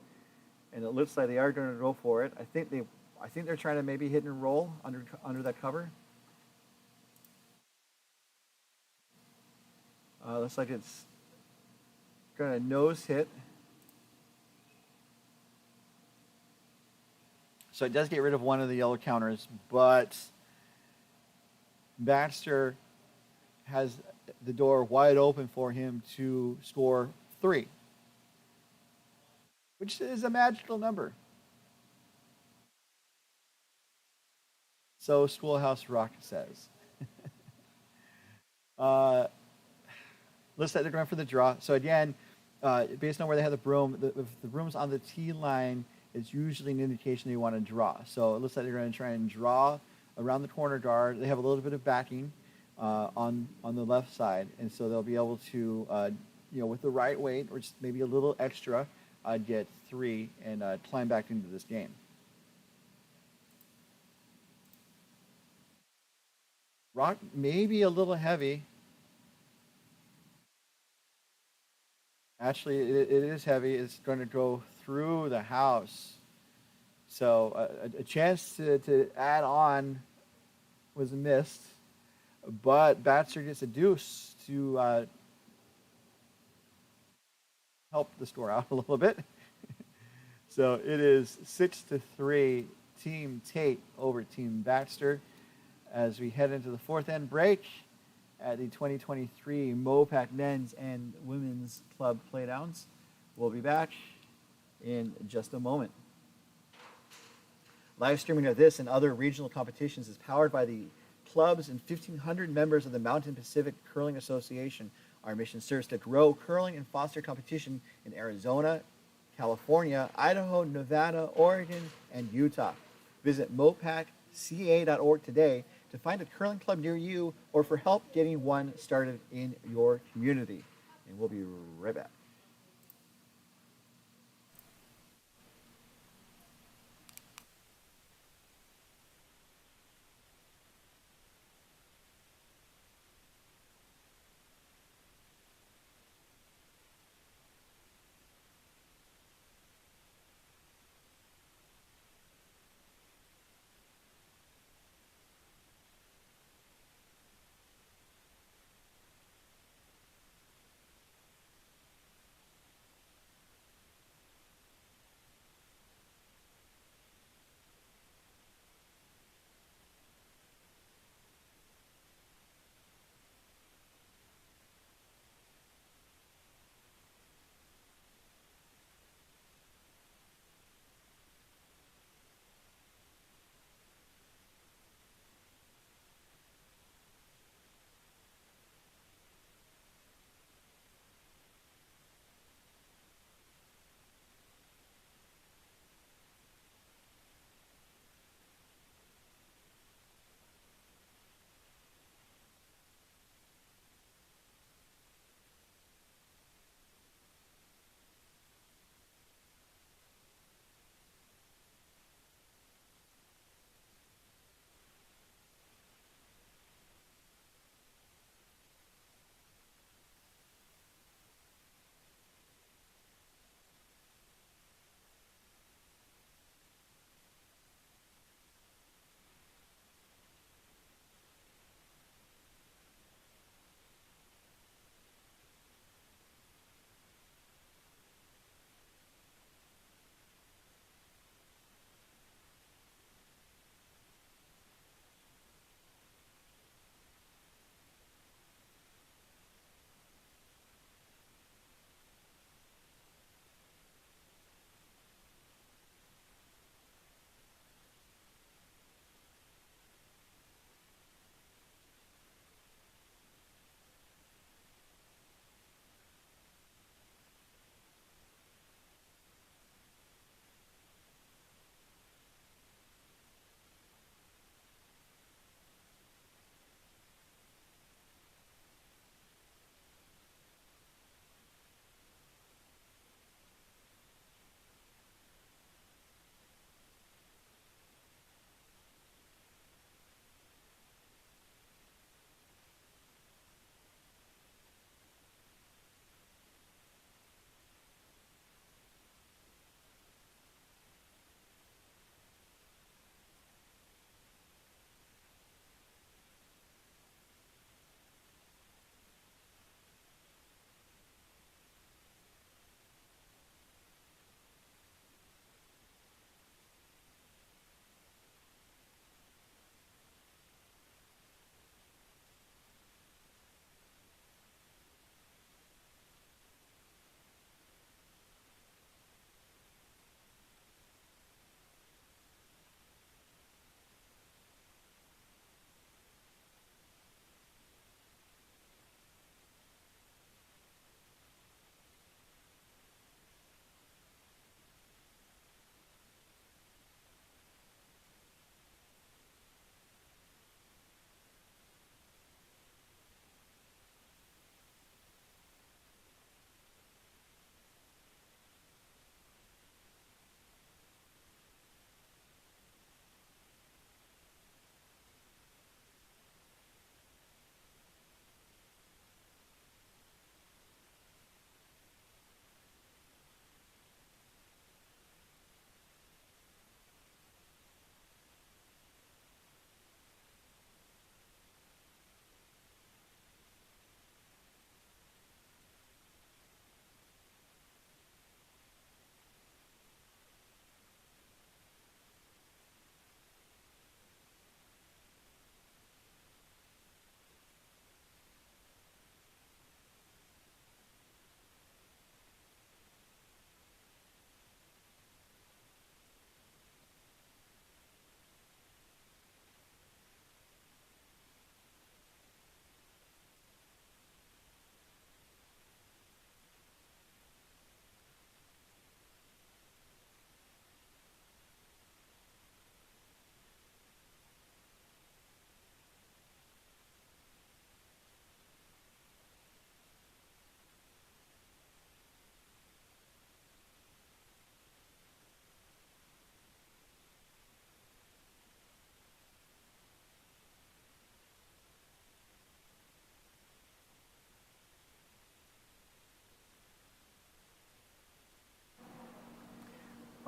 and it looks like they are going to go for it. I think they're trying to maybe hit and roll under that cover. Looks like it's going to nose hit. So it does get rid of one of the yellow counters, but Baxter has the door wide open for him to score 3, which is a magical number. So Schoolhouse Rock says. Looks like they're going for the draw. So again, based on where they have the broom, if the broom's on the tee line, it's usually an indication they want to draw. So it looks like they're going to try and draw around the corner guard. They have a little bit of backing on the left side, and so they'll be able to, with the right weight or just maybe a little extra, get 3 and climb back into this game. Rock maybe a little heavy. Actually, it is heavy. It's going to go through the house. So a chance to add on was missed. But Baxter gets a deuce to help the score out a little bit. So it is 6-3 Team Tait over Team Baxter as we head into the 4th end break at the 2023 MoPac Men's and Women's Club Playdowns. We'll be back in just a moment. Live streaming of this and other regional competitions is powered by the clubs and 1,500 members of the Mountain Pacific Curling Association. Our mission serves to grow curling and foster competition in Arizona, California, Idaho, Nevada, Oregon, and Utah. Visit mopacca.org today to find a curling club near you or for help getting one started in your community. And we'll be right back.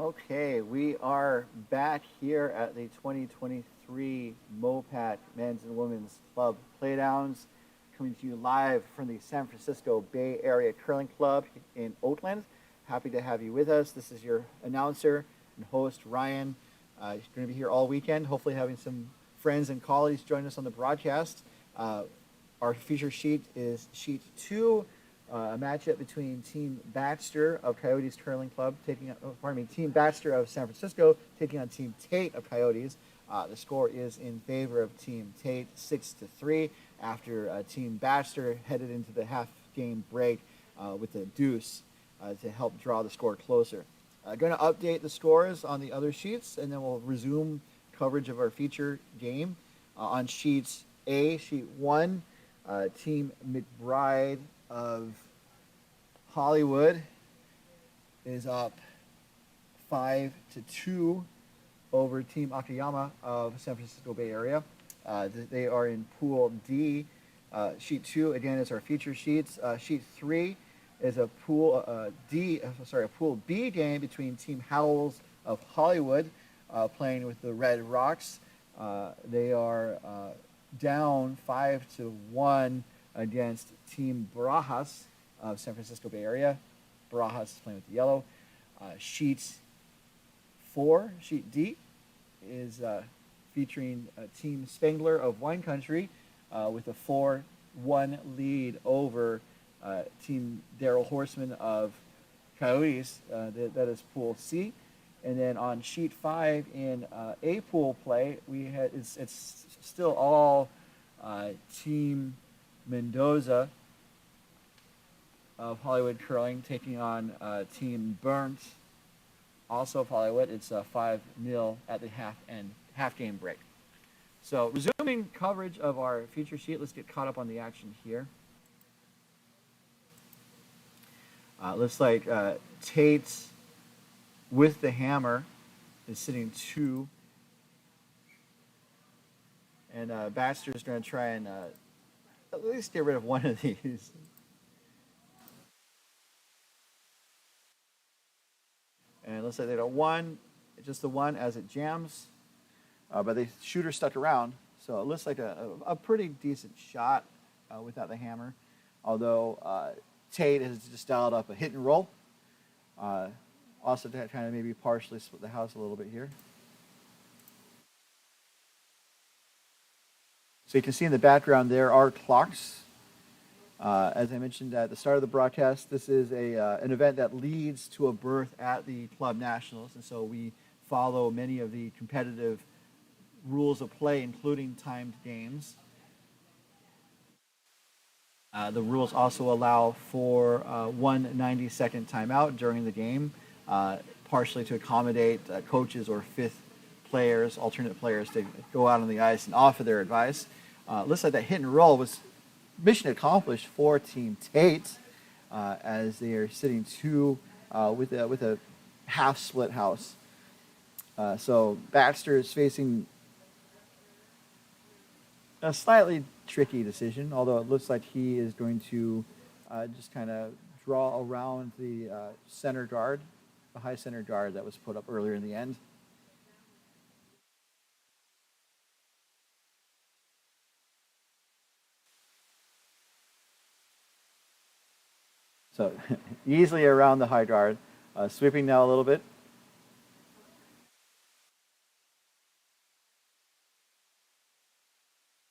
Okay, we are back here at the 2023 MoPac Men's and Women's Club Playdowns, coming to you live from the San Francisco Bay Area Curling Club in Oakland. Happy to have you with us. This is your announcer and host, Ryan. He's going to be here all weekend, hopefully having some friends and colleagues join us on the broadcast. Our feature sheet is sheet 2. A matchup between Team Baxter of Coyotes Curling Club Team Baxter of San Francisco taking on Team Tait of Coyotes. The score is in favor of Team Tait, 6-3, after Team Baxter headed into the half-game break with a deuce to help draw the score closer. Going to update the scores on the other sheets, and then we'll resume coverage of our feature game. On sheets A, sheet 1, Team McBride of Hollywood is up 5-2 over Team Akiyama of San Francisco Bay Area. They are in Pool D. Sheet 2 again is our feature sheets. Sheet 3 is a Pool B game between Team Howells of Hollywood playing with the Red Rocks. They are down 5-1 against Team Barajas of San Francisco Bay Area. Barajas is playing with the yellow. Sheet 4, sheet D, is featuring Team Spengler of Wine Country with a 4-1 lead over Team Daryl Horseman of Coyotes. That is Pool C. And then on sheet 5 in A pool play, it's still all Team Mendoza of Hollywood Curling taking on Team Burnt, also of Hollywood. It's 5-0 at the half game break. So resuming coverage of our feature sheet, let's get caught up on the action here. Looks like Tait with the hammer is sitting 2. And Baxter is going to try and at least get rid of one of these. And it looks like they got one, just the one as it jams. But the shooter stuck around, so it looks like a pretty decent shot without the hammer. Although Tait has just dialed up a hit and roll. Also to kind of maybe partially split the house a little bit here. So you can see in the background there are clocks. As I mentioned at the start of the broadcast, this is an event that leads to a berth at the Club Nationals, and so we follow many of the competitive rules of play, including timed games. The rules also allow for 1 90-second timeout during the game, partially to accommodate coaches or fifth players, alternate players, to go out on the ice and offer their advice. Looks like that hit and roll was mission accomplished for Team Tait, as they are sitting 2 with a half split house. So Baxter is facing a slightly tricky decision, although it looks like he is going to just kind of draw around the center guard, the high center guard that was put up earlier in the end. So easily around the high guard, sweeping now a little bit.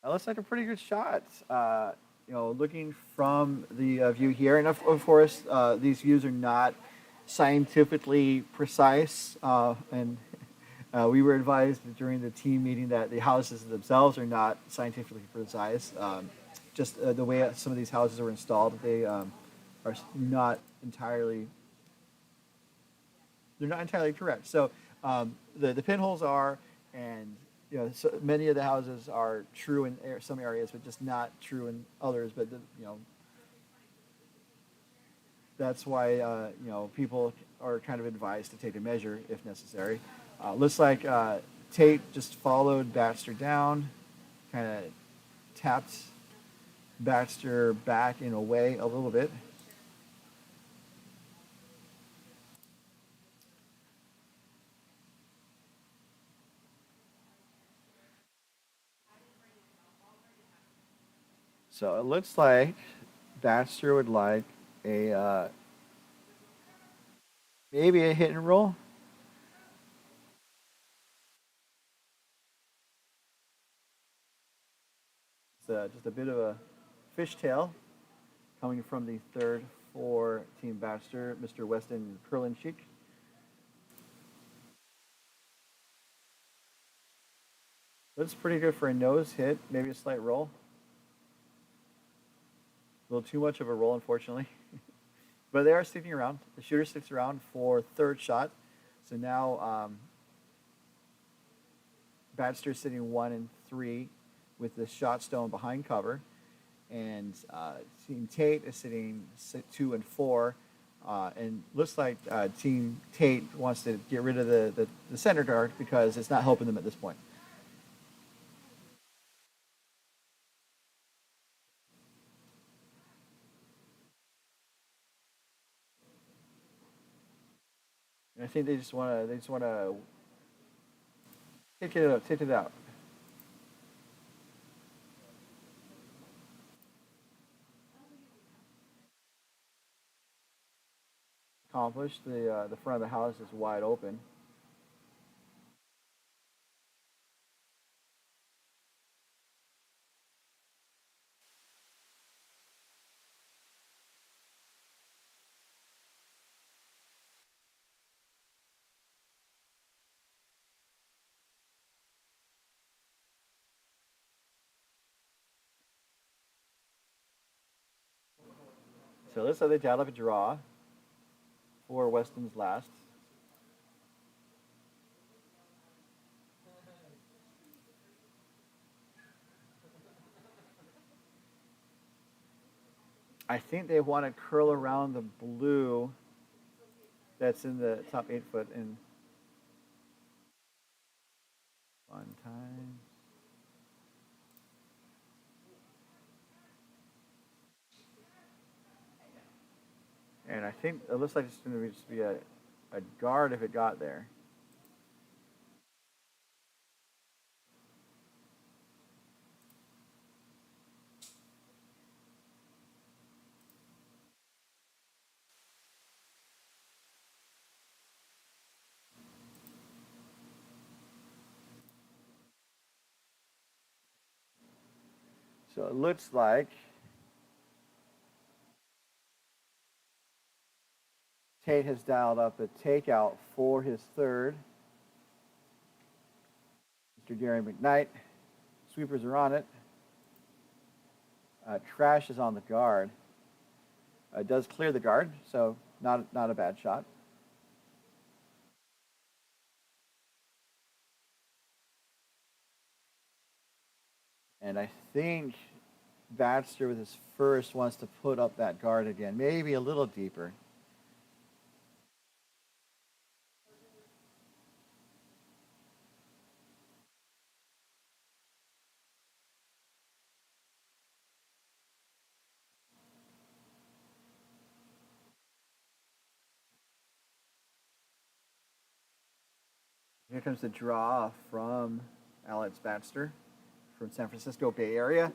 That looks like a pretty good shot. Looking from the view here, and of course, these views are not scientifically precise, and we were advised during the team meeting that the houses themselves are not scientifically precise. Just the way some of these houses are installed, they are not entirely. They're not entirely correct. So the pinholes are, and so many of the houses are true in some areas, but just not true in others. But that's why people are kind of advised to take a measure if necessary. Looks like Tait just followed Baxter down, kind of tapped Baxter back in a way a little bit. So it looks like Baxter would like a maybe a hit and roll. It's just a bit of a fishtail coming from the third for Team Baxter, Mr. Weston Curlin Cheek. Looks pretty good for a nose hit, maybe a slight roll. A little too much of a roll, unfortunately. But they are sticking around. The shooter sticks around for third shot. So now Baxter sitting 1 and 3 with the shot stone behind cover. And Team Tait is sitting 2 and 4. And looks like Team Tait wants to get rid of the center guard because it's not helping them at this point. And I think they just want to take it out. Accomplished. The front of the house is wide open. So it looks like they dialed up a draw for Weston's last. I think they want to curl around the blue that's in the top 8 foot in one time. And I think it looks like it's going to just be a guard if it got there. So it looks like Tait has dialed up a takeout for his third. Mr. Gary McKnight. Sweepers are on it. Trash is on the guard. It does clear the guard, so not a bad shot. And I think Baxter with his first wants to put up that guard again, maybe a little deeper. Here comes the draw from Alex Baxter from San Francisco Bay Area.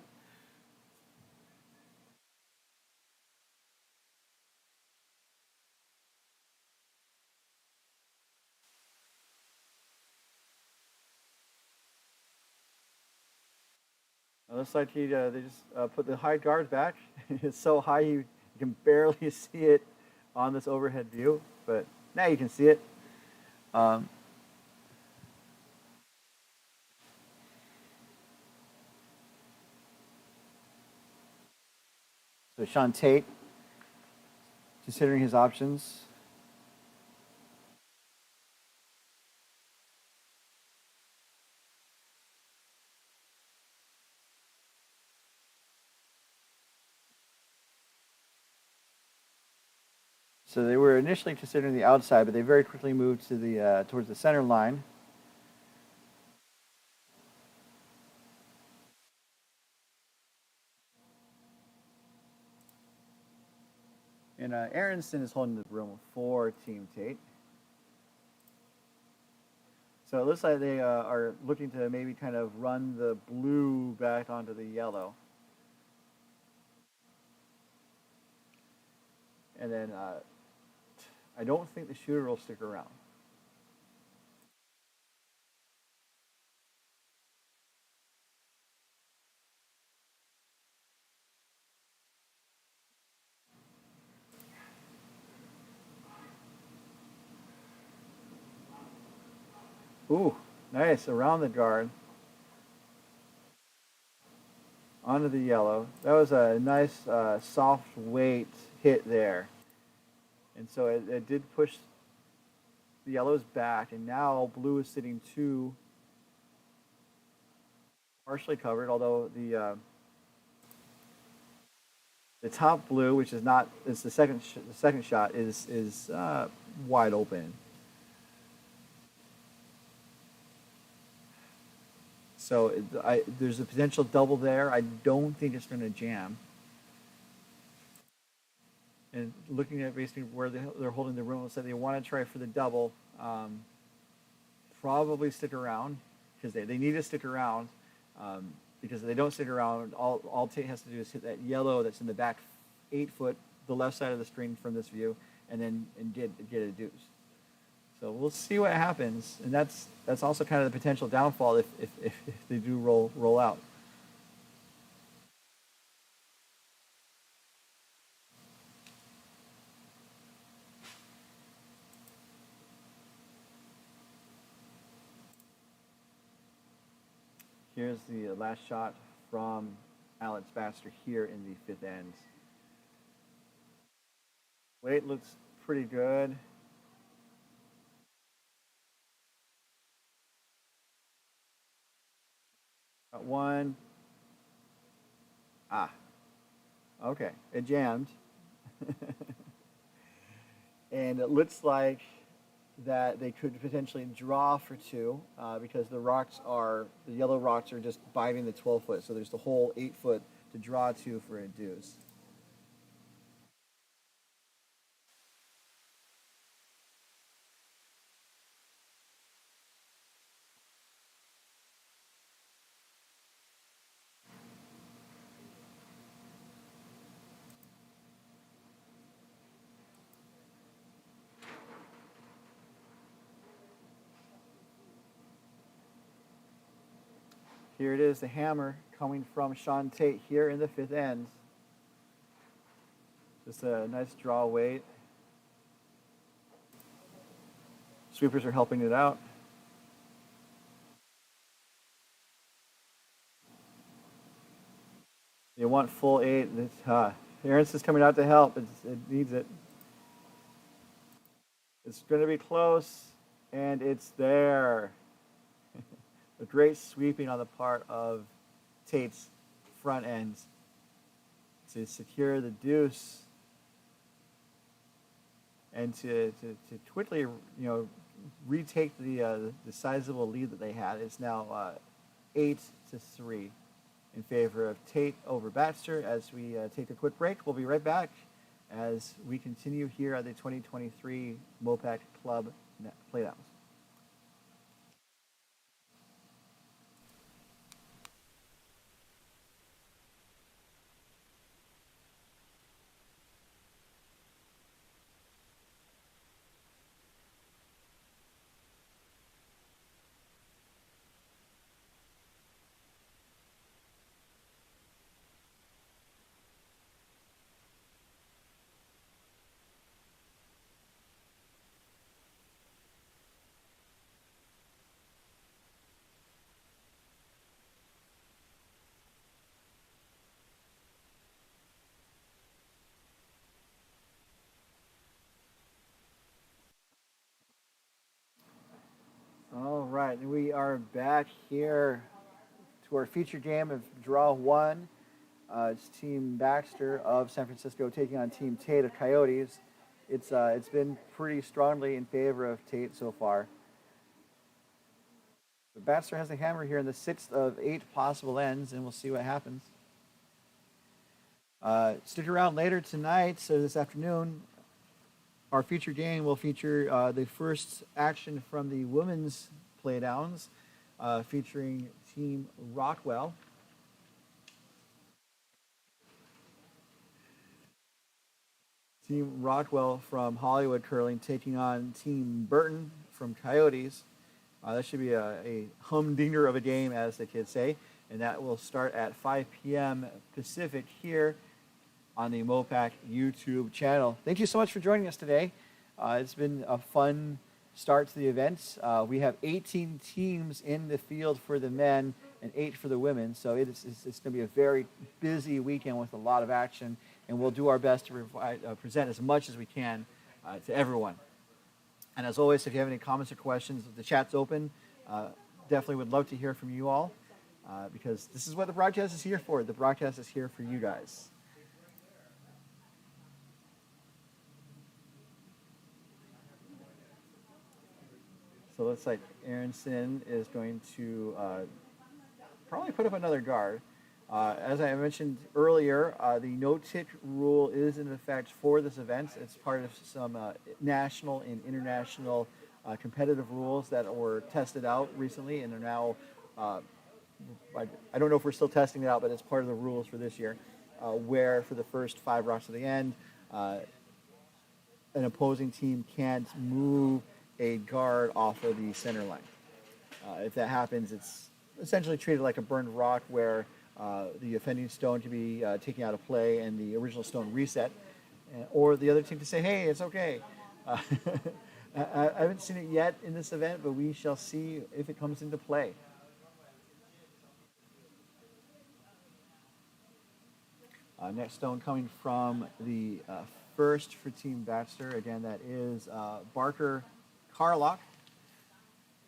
It looks like they just put the high guard back. It's so high you can barely see it on this overhead view, but now you can see it. So Sean Tait, considering his options. So they were initially considering the outside, but they very quickly moved to the towards the center line. And Aronson is holding the room for Team Tait. So it looks like they are looking to maybe kind of run the blue back onto the yellow. And then I don't think the shooter will stick around. Ooh, nice, around the guard, onto the yellow. That was a nice soft weight hit there. And so it did push the yellow's back, and now blue is sitting two, partially covered, although the top blue, which is not, it's the second shot, is wide open. So there's a potential double there. I don't think it's going to jam. And looking at basically where they're holding the room, so they want to try for the double. Probably stick around because they need to stick around because if they don't stick around, all Tait has to do is hit that yellow that's in the back 8 foot, the left side of the screen from this view, and then get a deuce. So we'll see what happens, and that's also kind of the potential downfall if they do roll out. Here's the last shot from Alex Baxter here in the fifth end. Weight looks pretty good. Got one. Okay, it jammed. And it looks like that they could potentially draw for two because the yellow rocks are just biting the 12 foot. So there's the whole 8 foot to draw two for a deuce. Here it is, the hammer coming from Tait here in the fifth end. Just a nice draw weight. Sweepers are helping it out. You want full 8. Aaron's is coming out to help. It needs it. It's going to be close, and it's there. A great sweeping on the part of Tait's front end to secure the deuce and to quickly, retake the sizable lead that they had. It's now 8-3 in favor of Tait over Baxter. As we take a quick break, we'll be right back as we continue here at the 2023 MoPac Club Playdowns. All right, and we are back here to our feature game of Draw 1. It's Team Baxter of San Francisco taking on Team Tait of Coyotes. It's been pretty strongly in favor of Tait so far. But Baxter has the hammer here in the 6th of 8 possible ends, and we'll see what happens. Stick around later tonight, so this afternoon, our feature game will feature the first action from the women's Playdowns, featuring Team Rockwell. Team Rockwell from Hollywood Curling taking on Team Burton from Coyotes. That should be a humdinger of a game, as the kids say, and that will start at 5 p.m. Pacific here on the MoPac YouTube channel. Thank you so much for joining us today. It's been a fun start to the events. We have 18 teams in the field for the men and 8 for the women, so it's going to be a very busy weekend with a lot of action, and we'll do our best to present as much as we can to everyone. And as always, if you have any comments or questions, the chat's open. Definitely would love to hear from you all because this is what the broadcast is here for. The broadcast is here for you guys. So it looks like Aronson is going to probably put up another guard. As I mentioned earlier, the no-tick rule is in effect for this event. It's part of some national and international competitive rules that were tested out recently and are now, I don't know if we're still testing it out, but it's part of the rules for this year, where for the first 5 rocks to the end, an opposing team can't move a guard off of the center line. If that happens, it's essentially treated like a burned rock where the offending stone can be taken out of play and the original stone reset, or the other team to say, hey, it's okay. I haven't seen it yet in this event, but we shall see if it comes into play. Next stone coming from the first for Team Baxter. Again, that is Barker Carlock.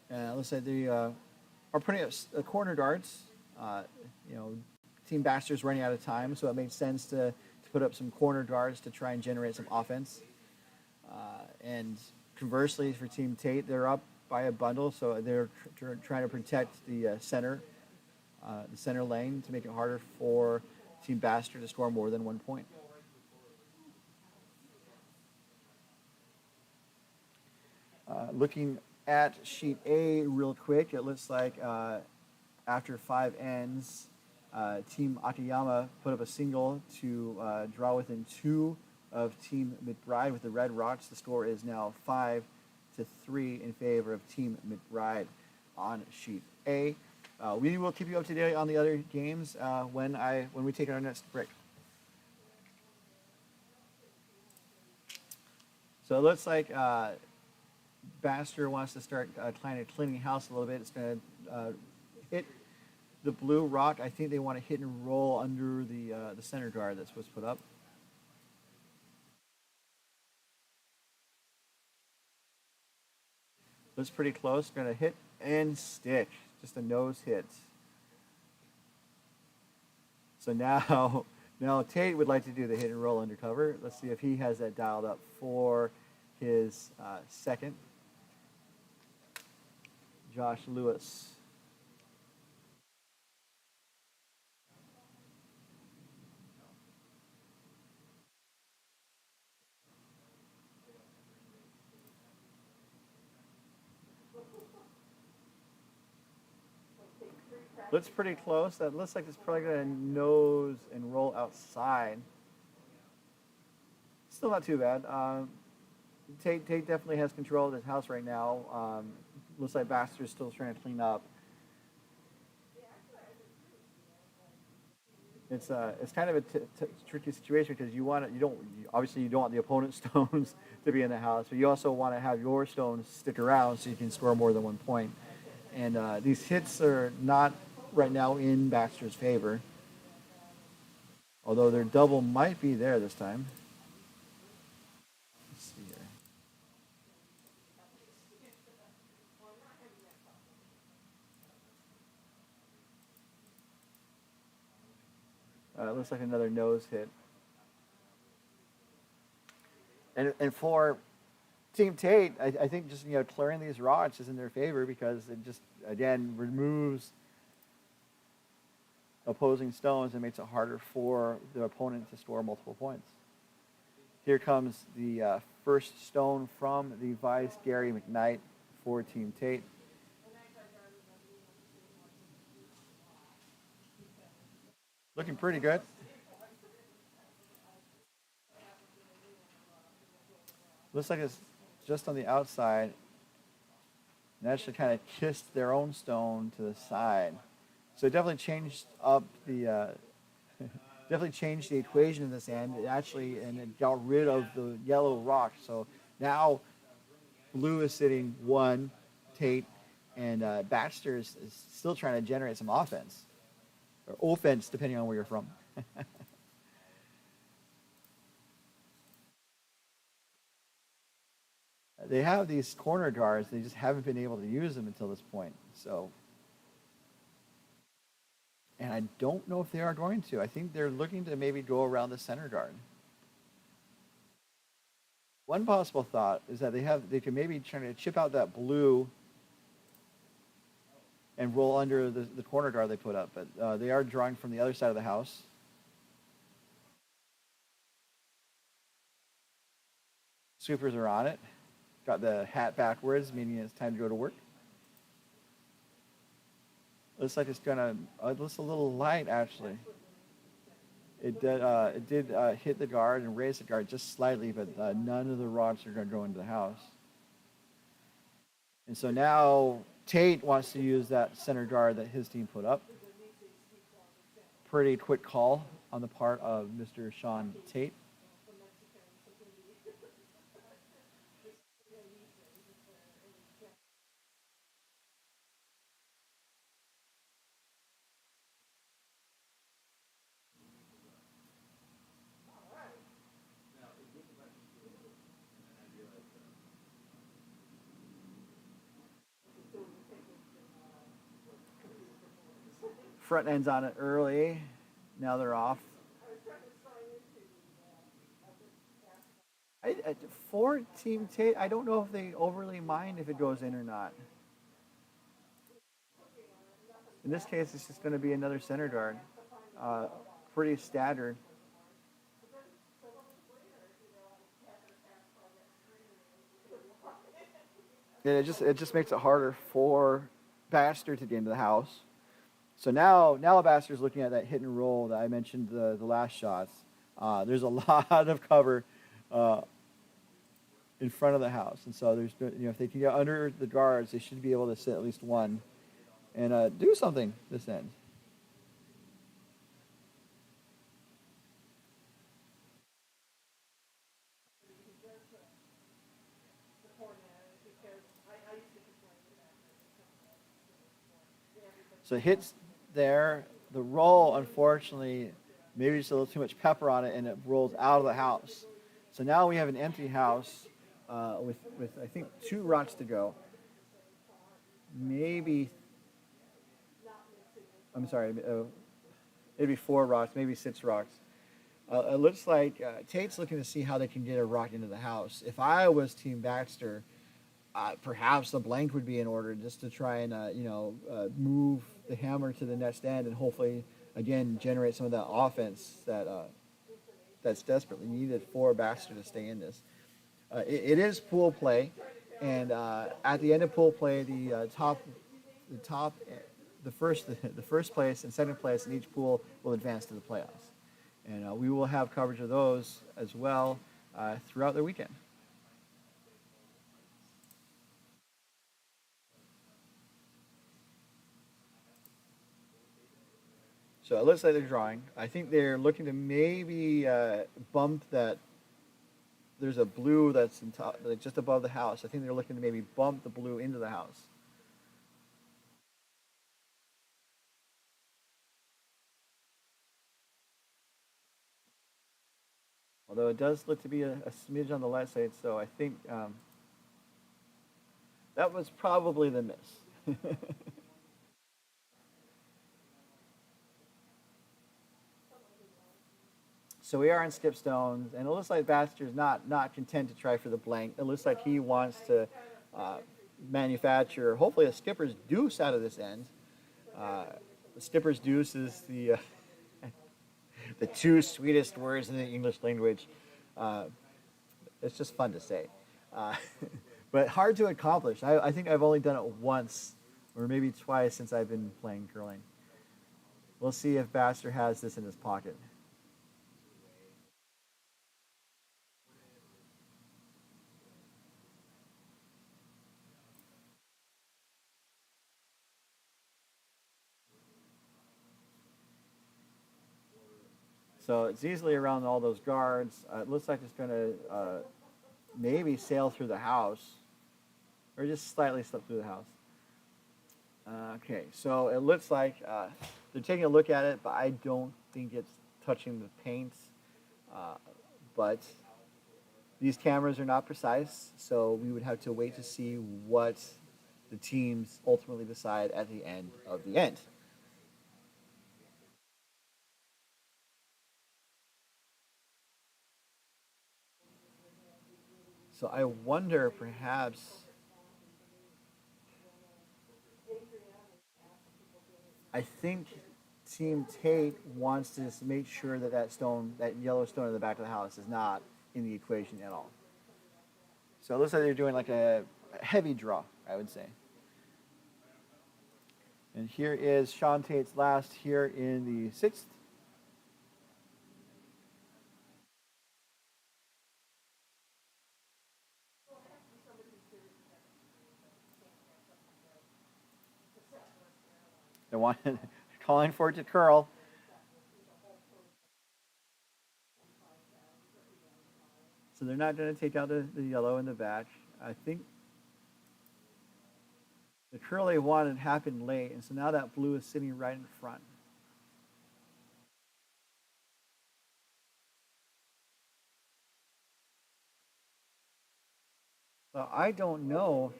Looks like they are putting up corner guards. Team Baxter's running out of time, so it makes sense to put up some corner guards to try and generate some offense. And conversely, for Team Tait, they're up by a bundle, so they're trying to protect the center lane to make it harder for Team Baxter to score more than 1 point. Looking at sheet A real quick, it looks like after 5 ends, Team Akiyama put up a single to draw within 2 of Team McBride with the red rocks. The score is now 5-3 in favor of Team McBride on sheet A. We will keep you up to date on the other games when we take our next break. So it looks like Baxter wants to start kind of cleaning house a little bit. It's going to hit the blue rock. I think they want to hit and roll under the center guard that's supposed to put up. Looks pretty close. Going to hit and stick. Just a nose hit. So now Tait would like to do the hit and roll undercover. Let's see if he has that dialed up for his second. Josh Lewis. Looks pretty close. That looks like it's probably going to nose and roll outside. Still not too bad. Tait definitely has control of his house right now. Looks like Baxter's still trying to clean up. It's kind of a tricky situation because obviously you don't want the opponent's stones to be in the house, but you also want to have your stones stick around so you can score more than 1 point. And these hits are not right now in Baxter's favor, although their double might be there this time. Let's see here. It looks like another nose hit. And for Team Tait, I think just clearing these rocks is in their favor because it just again removes opposing stones and makes it harder for the opponent to score multiple points. Here comes the first stone from the Vice Gary McKnight for Team Tait. Looking pretty good. Looks like it's just on the outside, and actually kind of kissed their own stone to the side. So it definitely changed up the definitely changed the equation in this end. And it got rid of the yellow rock. So now blue is sitting one, Tait, and Baxter is still trying to generate some offense or offense, depending on where you're from. They have these corner guards. They just haven't been able to use them until this point. So, and I don't know if they are going to. I think they're looking to maybe go around the center guard. One possible thought is that they could maybe try to chip out that blue and roll under the corner guard they put up, but they are drawing from the other side of the house. Scoopers are on it. Got the hat backwards, meaning it's time to go to work. Looks like it's gonna. It looks a little light, actually. It did hit the guard and raise the guard just slightly, but none of the rocks are going to go into the house. And so now Tait wants to use that center guard that his team put up. Pretty quick call on the part of Mr. Sean Tait. Front end's on it early. Now they're off. For Team Tait, I don't know if they overly mind if it goes in or not. In this case, it's just going to be another center guard. Pretty standard. And it just makes it harder for Baxter to get into the house. So now Baxter's looking at that hit and roll that I mentioned the last shots. There's a lot of cover in front of the house, and so if they can get under the guards, they should be able to sit at least one and do something this end. So hits there. The roll, unfortunately, maybe just a little too much pepper on it, and it rolls out of the house. So now we have an empty house with I think 2 rocks to go. Maybe. I'm sorry. Maybe 4 rocks. Maybe 6 rocks. It looks like Tait's looking to see how they can get a rock into the house. If I was Team Baxter, perhaps the blank would be in order just to try and move the hammer to the next end and hopefully again generate some of that offense that's desperately needed for Baxter to stay in this. It is pool play, and at the end of pool play, the first place and second place in each pool will advance to the playoffs, and we will have coverage of those as well throughout the weekend. So it looks like they're drawing. I think they're looking to maybe bump that. There's a blue that's in top, like just above the house. I think they're looking to maybe bump the blue into the house. Although it does look to be a smidge on the left side, so I think that was probably the miss. So we are in skip stones, and it looks like Baxter's not content to try for the blank. It looks like he wants to manufacture, hopefully, a skipper's deuce out of this end. The skipper's deuce is the the 2 sweetest words in the English language. It's just fun to say, but hard to accomplish. I think I've only done it once, or maybe twice since I've been playing curling. We'll see if Baxter has this in his pocket. So it's easily around all those guards. It looks like it's going to maybe sail through the house, or just slightly slip through the house. Okay, so it looks like they're taking a look at it, but I don't think it's touching the paint. But these cameras are not precise, so we would have to wait to see what the teams ultimately decide at the end of the end. So I wonder perhaps I think Team Tait wants to just make sure that that stone, that yellow stone in the back of the house, is not in the equation at all. So it looks like they're doing like a heavy draw, I would say. And here is Sean Tait's last here in the sixth. They're calling for it to curl. So they're not going to take out the yellow in the back. I think the curl they wanted happened late, and so now that blue is sitting right in front. So I don't know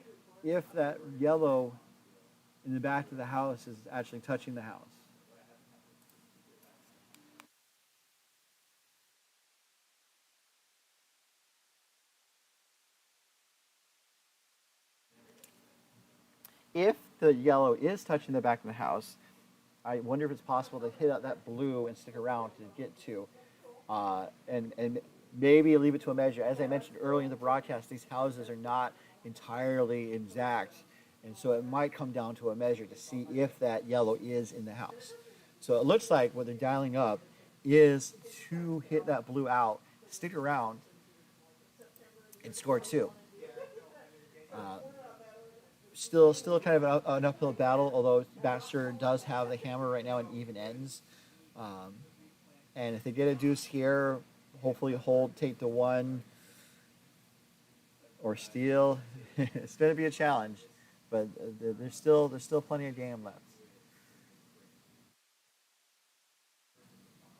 if that yellow in the back of the house is actually touching the house. If the yellow is touching the back of the house, I wonder if it's possible to hit out that blue and stick around to get to, and maybe leave it to a measure. As I mentioned earlier in the broadcast, these houses are not entirely exact, and so it might come down to a measure to see if that yellow is in the house. So it looks like what they're dialing up is to hit that blue out, stick around, and score two. Uh, still kind of an uphill battle, although Baxter does have the hammer right now in even ends. Um, and if they get a deuce here, hopefully hold, take the one, or steal. It's going to be a challenge, but there's still plenty of game left.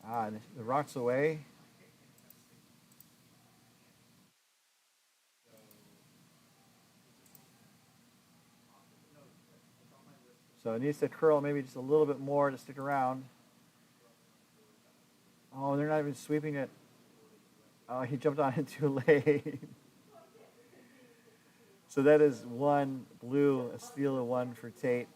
And the rock's away. So it needs to curl maybe just a little bit more to stick around. Oh, they're not even sweeping it. Oh, he jumped on it too late. So that is one blue, a steal of one for Tait.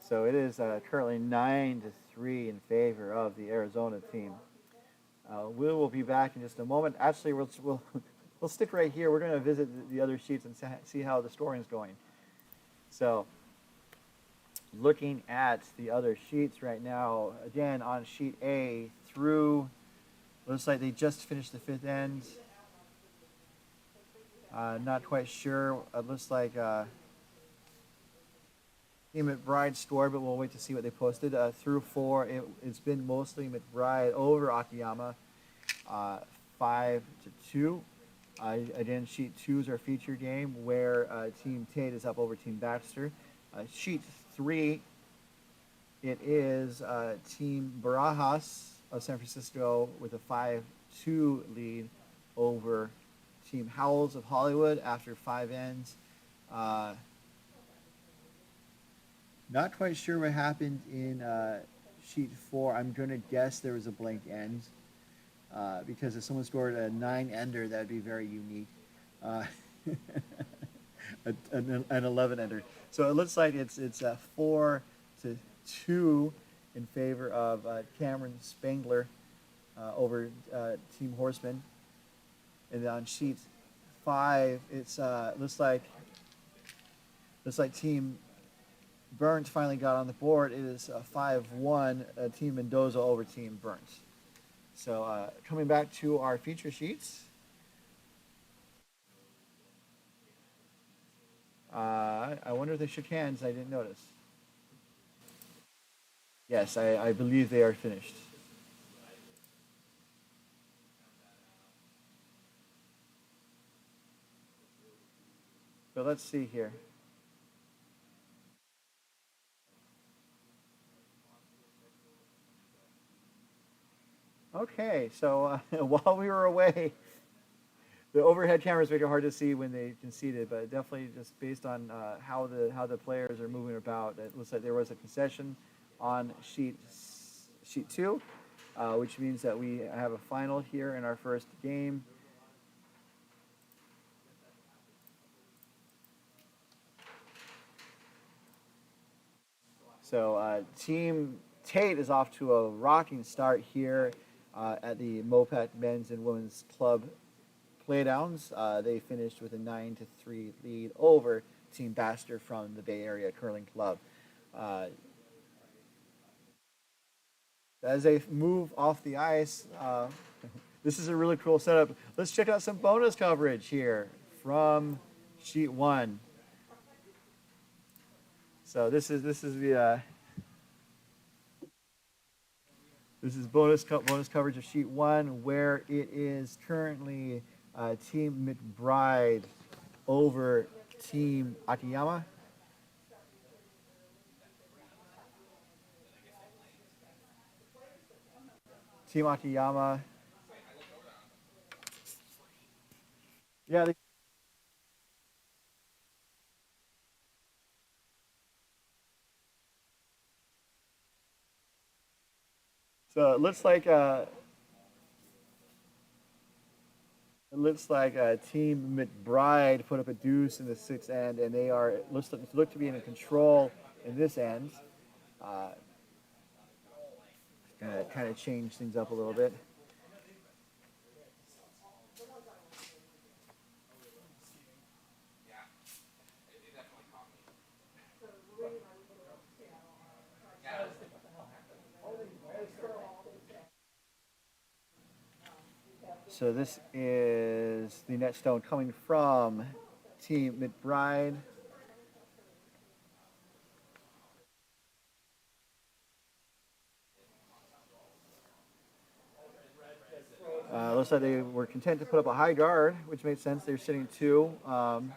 So it is currently 9-3 in favor of the Arizona team. We will be back in just a moment. Actually, we'll stick right here. We're going to visit the other sheets and see how the scoring is going. So, looking at the other sheets right now, again on sheet A through, looks like they just finished the fifth end. Not quite sure. It looks like Team McBride scored, but we'll wait to see what they posted. Through four, it's been mostly McBride over Akiyama, 5-2. Again, sheet two is our feature game where Team Tait is up over Team Baxter. Sheet three, it is Team Barajas of San Francisco with a 5-2 lead over Team Howells of Hollywood after five ends. Not quite sure what happened in sheet four. I'm going to guess there was a blank end because if someone scored a 9-ender, that would be very unique. An 11-ender. So it looks like it's 4-2 in favor of Cameron Spangler over Team Horseman. And on sheet five, it's looks like Team Burns finally got on the board. It is 5-1, Team Mendoza over Team Burns. So coming back to our feature sheets, I wonder if they shook hands. I didn't notice. Yes, I believe they are finished. But let's see here. Okay, so while we were away, the overhead cameras make it hard to see when they conceded, but definitely just based on how the players are moving about, it looks like there was a concession on sheet two, which means that we have a final here in our first game. So Team Tait is off to a rocking start here at the MoPac Men's and Women's Club Playdowns. They finished with a 9-3 lead over Team Baxter from the Bay Area Curling Club. As they move off the ice, this is a really cool setup. Let's check out some bonus coverage here from sheet one. So this is the this is bonus coverage of sheet one, where it is currently Team McBride over Team Akiyama. Team Akiyama. Yeah. So it looks like Team McBride put up a deuce in the sixth end, and they are look to be in control in this end. Uh, Gonna kind of change things up a little bit. So this is the net stone coming from Team McBride. Looks like they were content to put up a high guard, which made sense. They're sitting two. And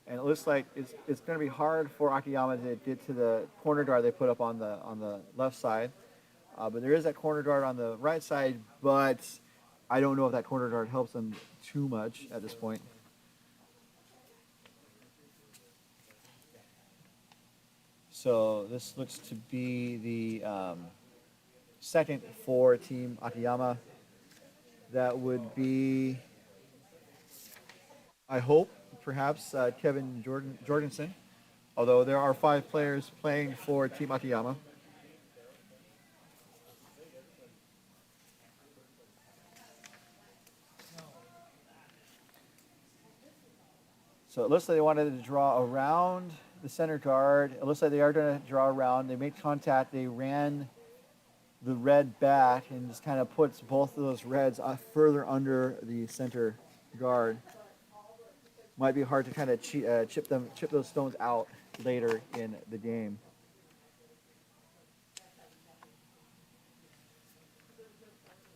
it looks like it's going to be hard for Akiyama to get to the corner guard they put up on the left side. But there is that corner guard on the right side, but I don't know if that corner guard helps them too much at this point. So this looks to be the second for Team Akiyama. That would be, I hope, perhaps Kevin Jorgensen, although there are 5 players playing for Team Akiyama. So it looks like they wanted to draw around the center guard. It looks like they are going to draw around. They made contact. They ran the red back and just kind of puts both of those reds further under the center guard. Might be hard to kind of chip those stones out later in the game.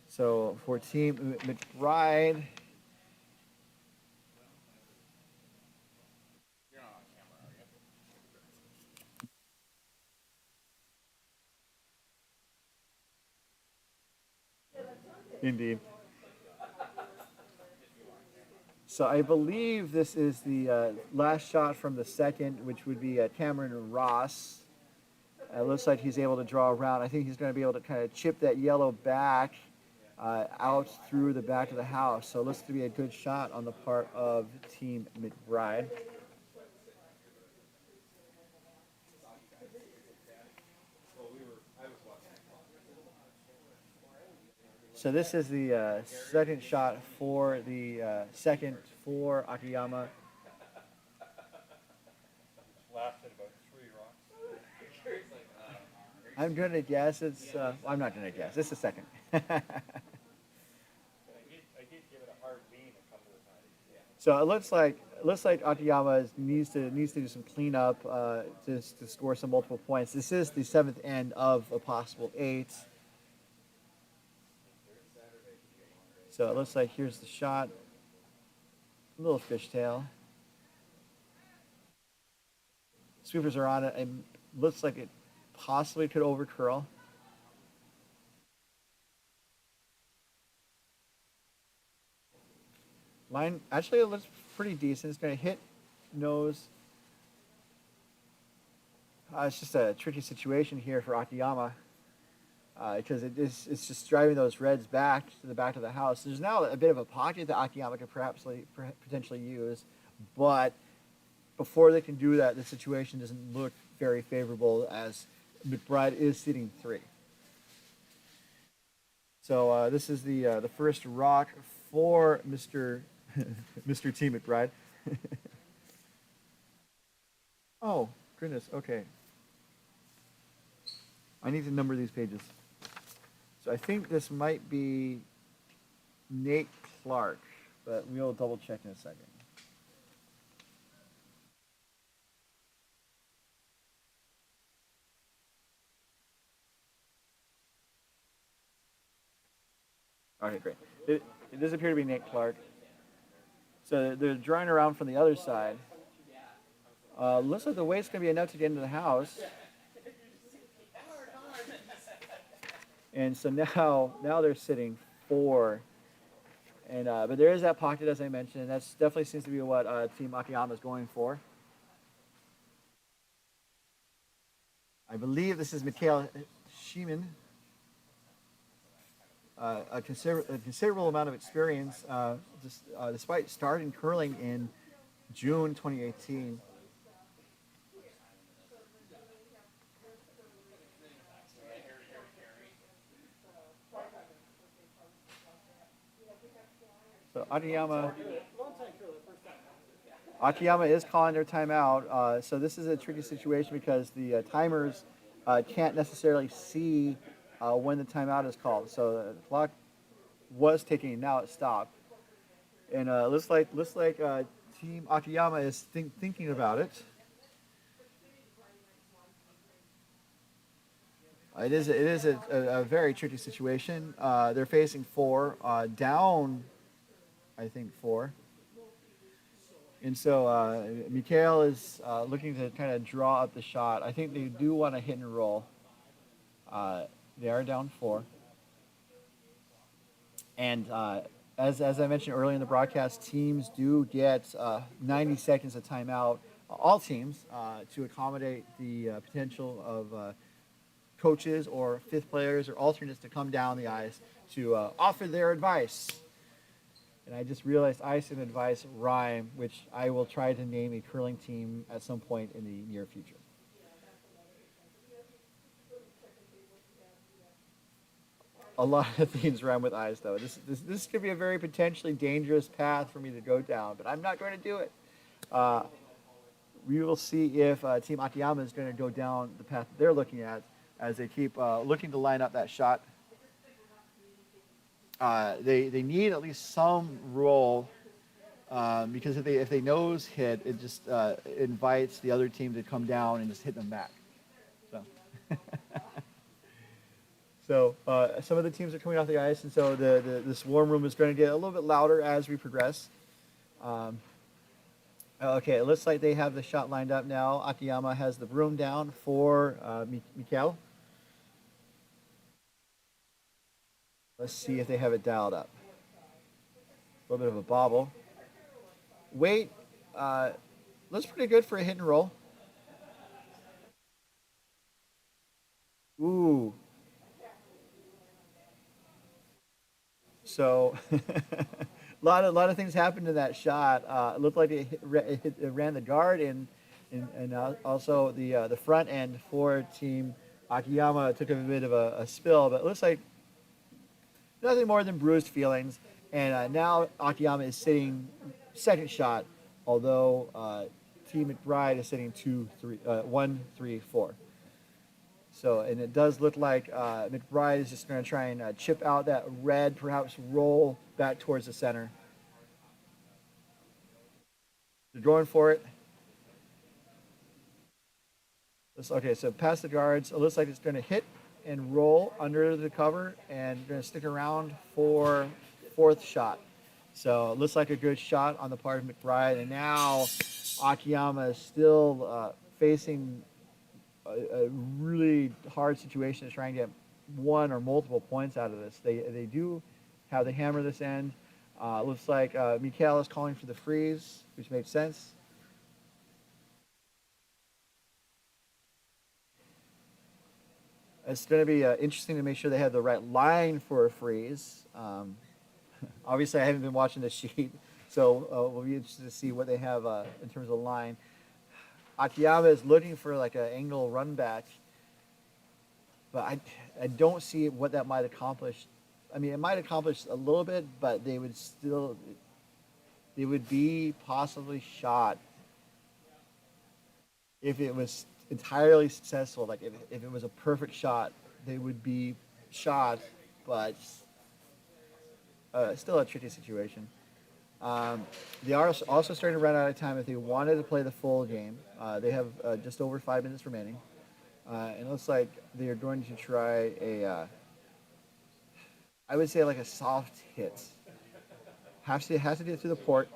So for Team McBride, indeed. So I believe this is the last shot from the second, which would be Cameron Ross. It looks like he's able to draw around. I think he's going to be able to kind of chip that yellow back out through the back of the house. So it looks to be a good shot on the part of Team McBride. So this is the second shot for the second for Akiyama. I'm going to guess it's, I'm not going to guess. It's the second. So it looks like Akiyama needs to do some cleanup to score some multiple points. This is the seventh end of a possible 8. So it looks like here's the shot. Little fishtail. Sweepers are on it. It looks like it possibly could overcurl. Line actually it looks pretty decent. It's going to hit nose. It's just a tricky situation here for Akiyama because it's just driving those reds back to the back of the house. There's now a bit of a pocket that Akiyama could potentially use, but before they can do that, the situation doesn't look very favorable as McBride is sitting 3. So this is the first rock for Mr. Mr. T. McBride. Oh, goodness. Okay. I need to number these pages. So I think this might be Nate Clark, but we'll double check in a second. Okay, great. It does appear to be Nate Clark. So they're drawing around from the other side. Looks like the weight's going to be enough to get into the house. And so now they're sitting 4. And but there is that pocket, as I mentioned, and that definitely seems to be what Team Akiyama is going for. I believe this is Mikhail Sheeman. A considerable amount of experience, despite starting curling in June 2018. So Akiyama is calling their timeout. So this is a tricky situation because the timers can't necessarily see when the timeout is called. So the clock was ticking, now it stopped, and looks like Team Akiyama is thinking about it. It is a very tricky situation. They're facing 4, down, I think 4. And so Mikhail is looking to kind of draw up the shot. I think they do want to hit and roll. They are down 4. And as I mentioned earlier in the broadcast, teams do get 90 seconds of timeout, all teams, to accommodate the potential of coaches or fifth players or alternates to come down the ice to offer their advice. And I just realized ice and advice rhyme, which I will try to name a curling team at some point in the near future. A lot of things rhyme with eyes, though. This could be a very potentially dangerous path for me to go down, but I'm not going to do it. We will see if Team Akiyama is going to go down the path they're looking at as they keep looking to line up that shot. They need at least some roll because if they nose hit, it just invites the other team to come down and just hit them back. So some of the teams are coming off the ice, and so this warm room is going to get a little bit louder as we progress. Okay, it looks like they have the shot lined up now. Akiyama has the broom down for Mikhail. Let's see if they have it dialed up. A little bit of a bobble. Weight looks pretty good for a hit and roll. Ooh. So a lot of things happened in that shot. It looked like it ran the guard and also the front end for Team Akiyama took a bit of a spill, but it looks like nothing more than bruised feelings. And now Akiyama is sitting second shot, although Team McBride is sitting 1, 3, 4. So, and it does look like McBride is just going to try and chip out that red, perhaps roll back towards the center. They're going for it. Okay, so past the guards. It looks like it's going to hit and roll under the cover and going to stick around for fourth shot. So it looks like a good shot on the part of McBride. And now Akiyama is still facing a really hard situation to try and get one or multiple points out of this. They do have the hammer this end. Looks like Mikhail is calling for the freeze, which makes sense. It's going to be interesting to make sure they have the right line for a freeze. Obviously, I haven't been watching the sheet, so we'll be interested to see what they have in terms of line. Akiyama is looking for like an angle run back, but I don't see what that might accomplish. I mean, it might accomplish a little bit, but they would be possibly shot if it was entirely successful. Like if it was a perfect shot, they would be shot, but still a tricky situation. They are also starting to run out of time if they wanted to play the full game. They have just over 5 minutes remaining. And it looks like they are going to try I would say like a soft hit. Has to get through the port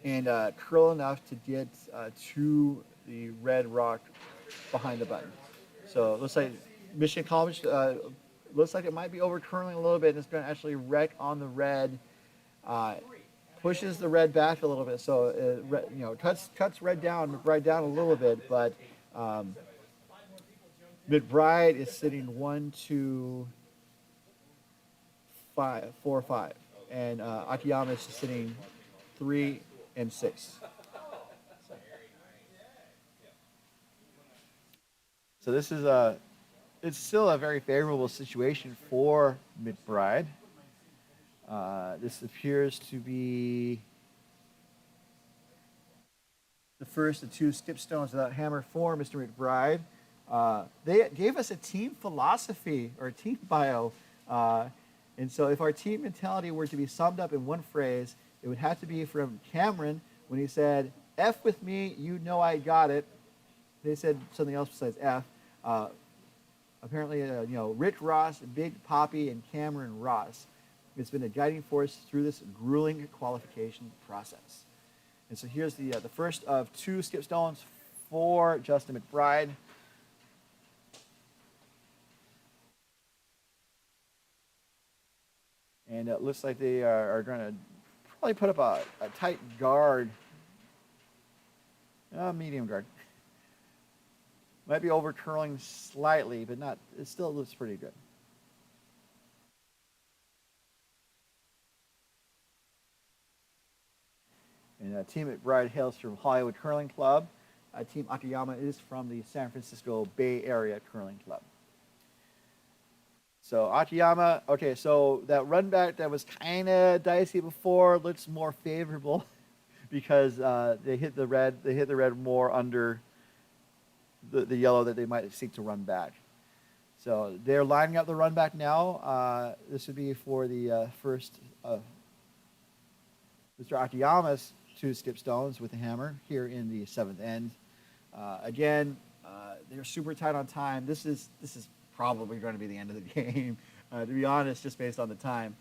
and curl enough to get to the red rock behind the button. So it looks like Michigan College looks like it might be over curling a little bit, and it's going to actually wreck on the red. Pushes the red back a little bit, so cuts red down, McBride down a little bit, but McBride is sitting 1, 2, 5, 4, 5, and Akiyama is sitting 3 and 6. So this is it's still a very favorable situation for McBride. This appears to be The first of 2 skip stones without hammer for Mr. McBride. They gave us a team philosophy or team bio. And so if our team mentality were to be summed up in one phrase, it would have to be from Cameron when he said, F with me, you know I got it. They said something else besides F. Apparently, Rick Ross, Big Poppy, and Cameron Ross. It's been a guiding force through this grueling qualification process. And so here's the first of 2 skip stones for Justin McBride. And it looks like they are going to probably put up a tight guard, medium guard. Might be over curling slightly, but not. It still looks pretty good. And Team McBride hails from Hollywood Curling Club. Team Akiyama is from the San Francisco Bay Area Curling Club. So Akiyama, okay, so that run back that was kind of dicey before looks more favorable because they hit the red more under the yellow that they might seek to run back. So they're lining up the run back now. This would be for the first of Mr. Akiyama's 2 skip stones with the hammer here in the 7th end. Again, they're super tight on time. This is probably going to be the end of the game, to be honest, just based on the time.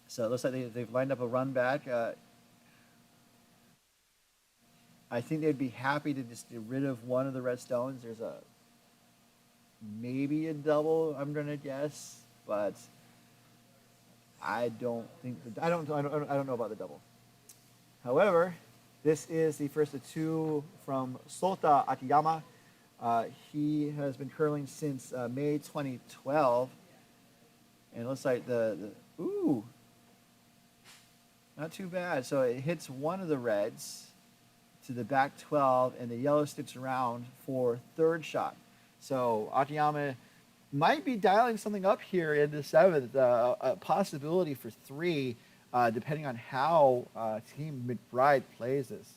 So it looks like they've lined up a run back. I think they'd be happy to just get rid of one of the red stones. There's maybe a double, I'm going to guess, but I don't know about the double. However, this is the first of 2 from Sota Akiyama. He has been curling since May 2012. And it looks like ooh, not too bad. So it hits one of the reds to the back 12, and the yellow sticks around for 3rd shot. So Akiyama might be dialing something up here in the 7th, a possibility for 3, depending on how Team McBride plays this.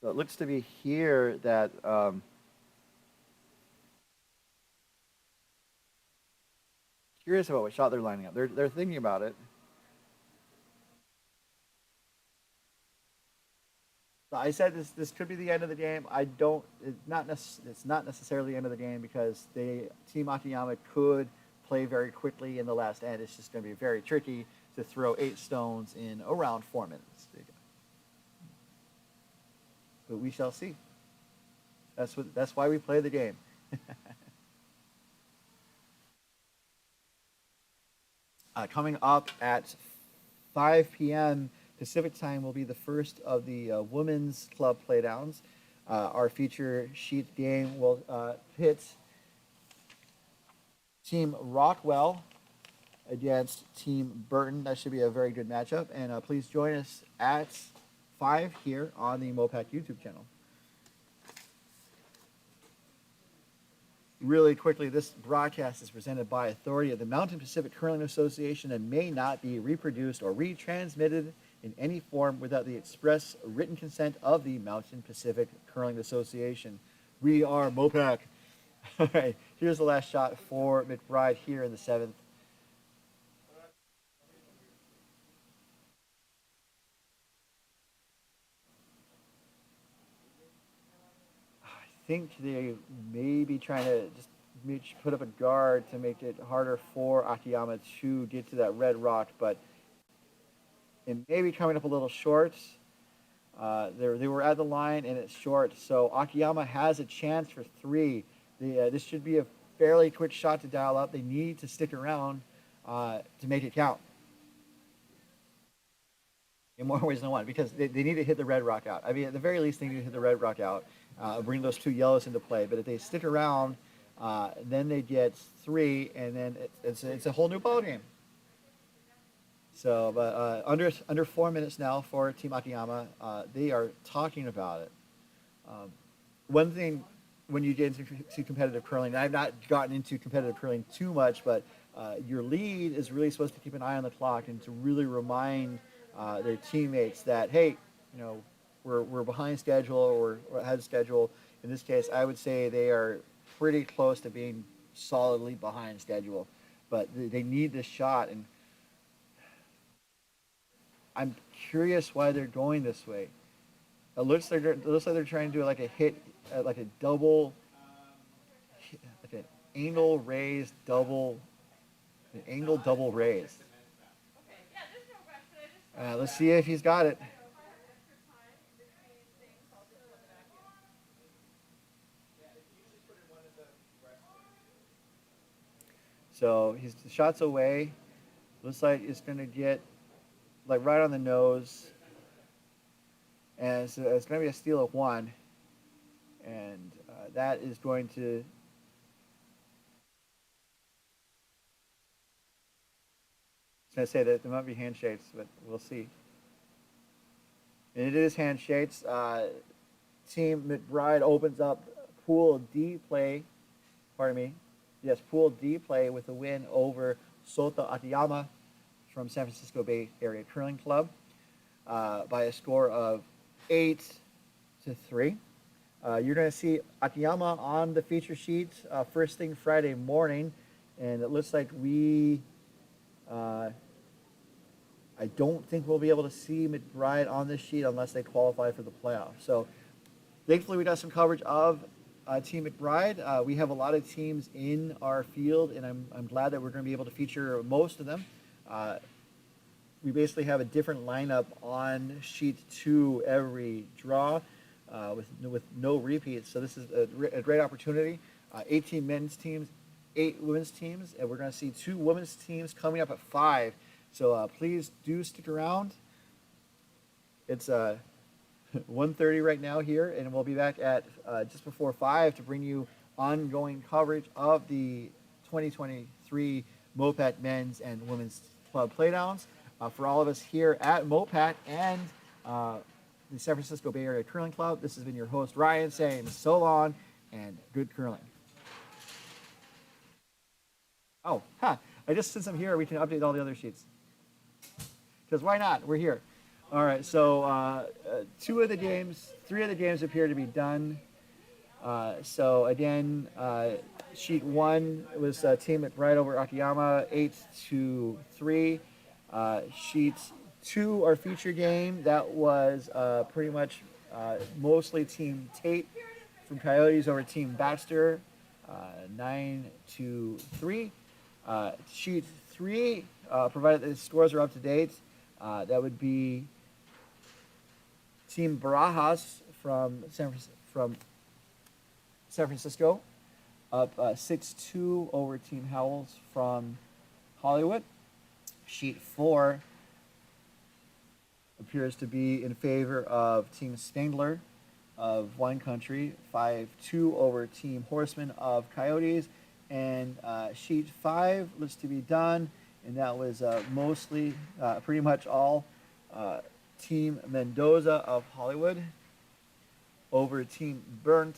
So it looks to be here that curious about what shot they're lining up. They're thinking about it. I said this could be the end of the game. I don't. It's not necessarily the end of the game because Team Akiyama could play very quickly in the last end. It's just going to be very tricky to throw 8 stones in around 4 minutes. But we shall see. That's why we play the game. Coming up at 5 p.m. Pacific time will be the first of the women's club playdowns. Our feature sheet game will pit Team Rockwell against Team Burton. That should be a very good matchup. And please join us at 5 here on the MoPac YouTube channel. Really quickly, this broadcast is presented by authority of the Mountain Pacific Curling Association and may not be reproduced or retransmitted in any form without the express written consent of the Mountain Pacific Curling Association. We are MoPac. All right, here's the last shot for McBride here in the 7th. I think they may be trying to just put up a guard to make it harder for Akiyama to get to that red rock, but it may be coming up a little short. They were at the line and it's short, so Akiyama has a chance for 3. This should be a fairly quick shot to dial up. They need to stick around to make it count. In more ways than one, because they need to hit the red rock out. I mean, at the very least, they need to hit the red rock out, bring those 2 yellows into play. But if they stick around, then they get 3, and then it's a whole new ball game. So, but under 4 minutes now for Team Akiyama. They are talking about it. One thing when you get into competitive curling, and I've not gotten into competitive curling too much, but your lead is really supposed to keep an eye on the clock and to really remind their teammates that, hey, you know, we're behind schedule or ahead of schedule. In this case, I would say they are pretty close to being solidly behind schedule, but they need this shot, and I'm curious why they're going this way. It looks like they're trying to do like a hit, like a double, like an angle raise double, an angle double raise. Let's see if he's got it. So he's the shots away. Looks like it's going to get like right on the nose. And so it's going to be a steal of 1. And that is going to... I was going to say that there might be handshakes, but we'll see. And it is handshakes. Team McBride opens up Pool D play. Pardon me. Yes, Pool D play with a win over Sota Akiyama from San Francisco Bay Area Curling Club by a score of 8-3. You're going to see Akiyama on the feature sheet first thing Friday morning, and it looks like I don't think we'll be able to see McBride on this sheet unless they qualify for the playoffs. So thankfully we got some coverage of Team McBride. We have a lot of teams in our field, and I'm glad that we're going to be able to feature most of them. We basically have a different lineup on sheet 2 every draw with no repeats. So this is a great opportunity. 18 men's teams, 8 women's teams, and we're going to see 2 women's teams coming up at 5. So please do stick around. It's 1:30 right now here, and we'll be back at just before 5 to bring you ongoing coverage of the 2023 MoPac Men's and Women's Club Playdowns. For all of us here at MoPac and the San Francisco Bay Area Curling Club, this has been your host, Ryan, saying so long and good curling. Oh, since I'm here, we can update all the other sheets. Because why not? We're here. All right, so three of the games appear to be done. So again, sheet one was Team McBride over Akiyama, 8-3. Sheet two, our feature game, that was pretty much mostly Team Tait from Coyotes over Team Baxter, 9-3. Sheet three, provided the scores are up to date, that would be Team Barajas from San Francisco, up 6-2 over Team Howells from Hollywood. Sheet four appears to be in favor of Team Spangler of Wine Country, 5-2 over Team Horseman of Coyotes. And sheet five looks to be done, and that was mostly, pretty much all Team Mendoza of Hollywood over Team Burnt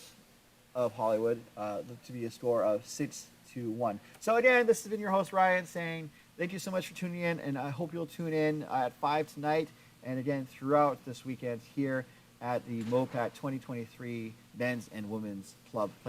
of Hollywood, looked to be a score of 6-1. So again, this has been your host Ryan saying thank you so much for tuning in, and I hope you'll tune in at 5 tonight, and again throughout this weekend here at the MoPac 2023 Men's and Women's Club Playdowns.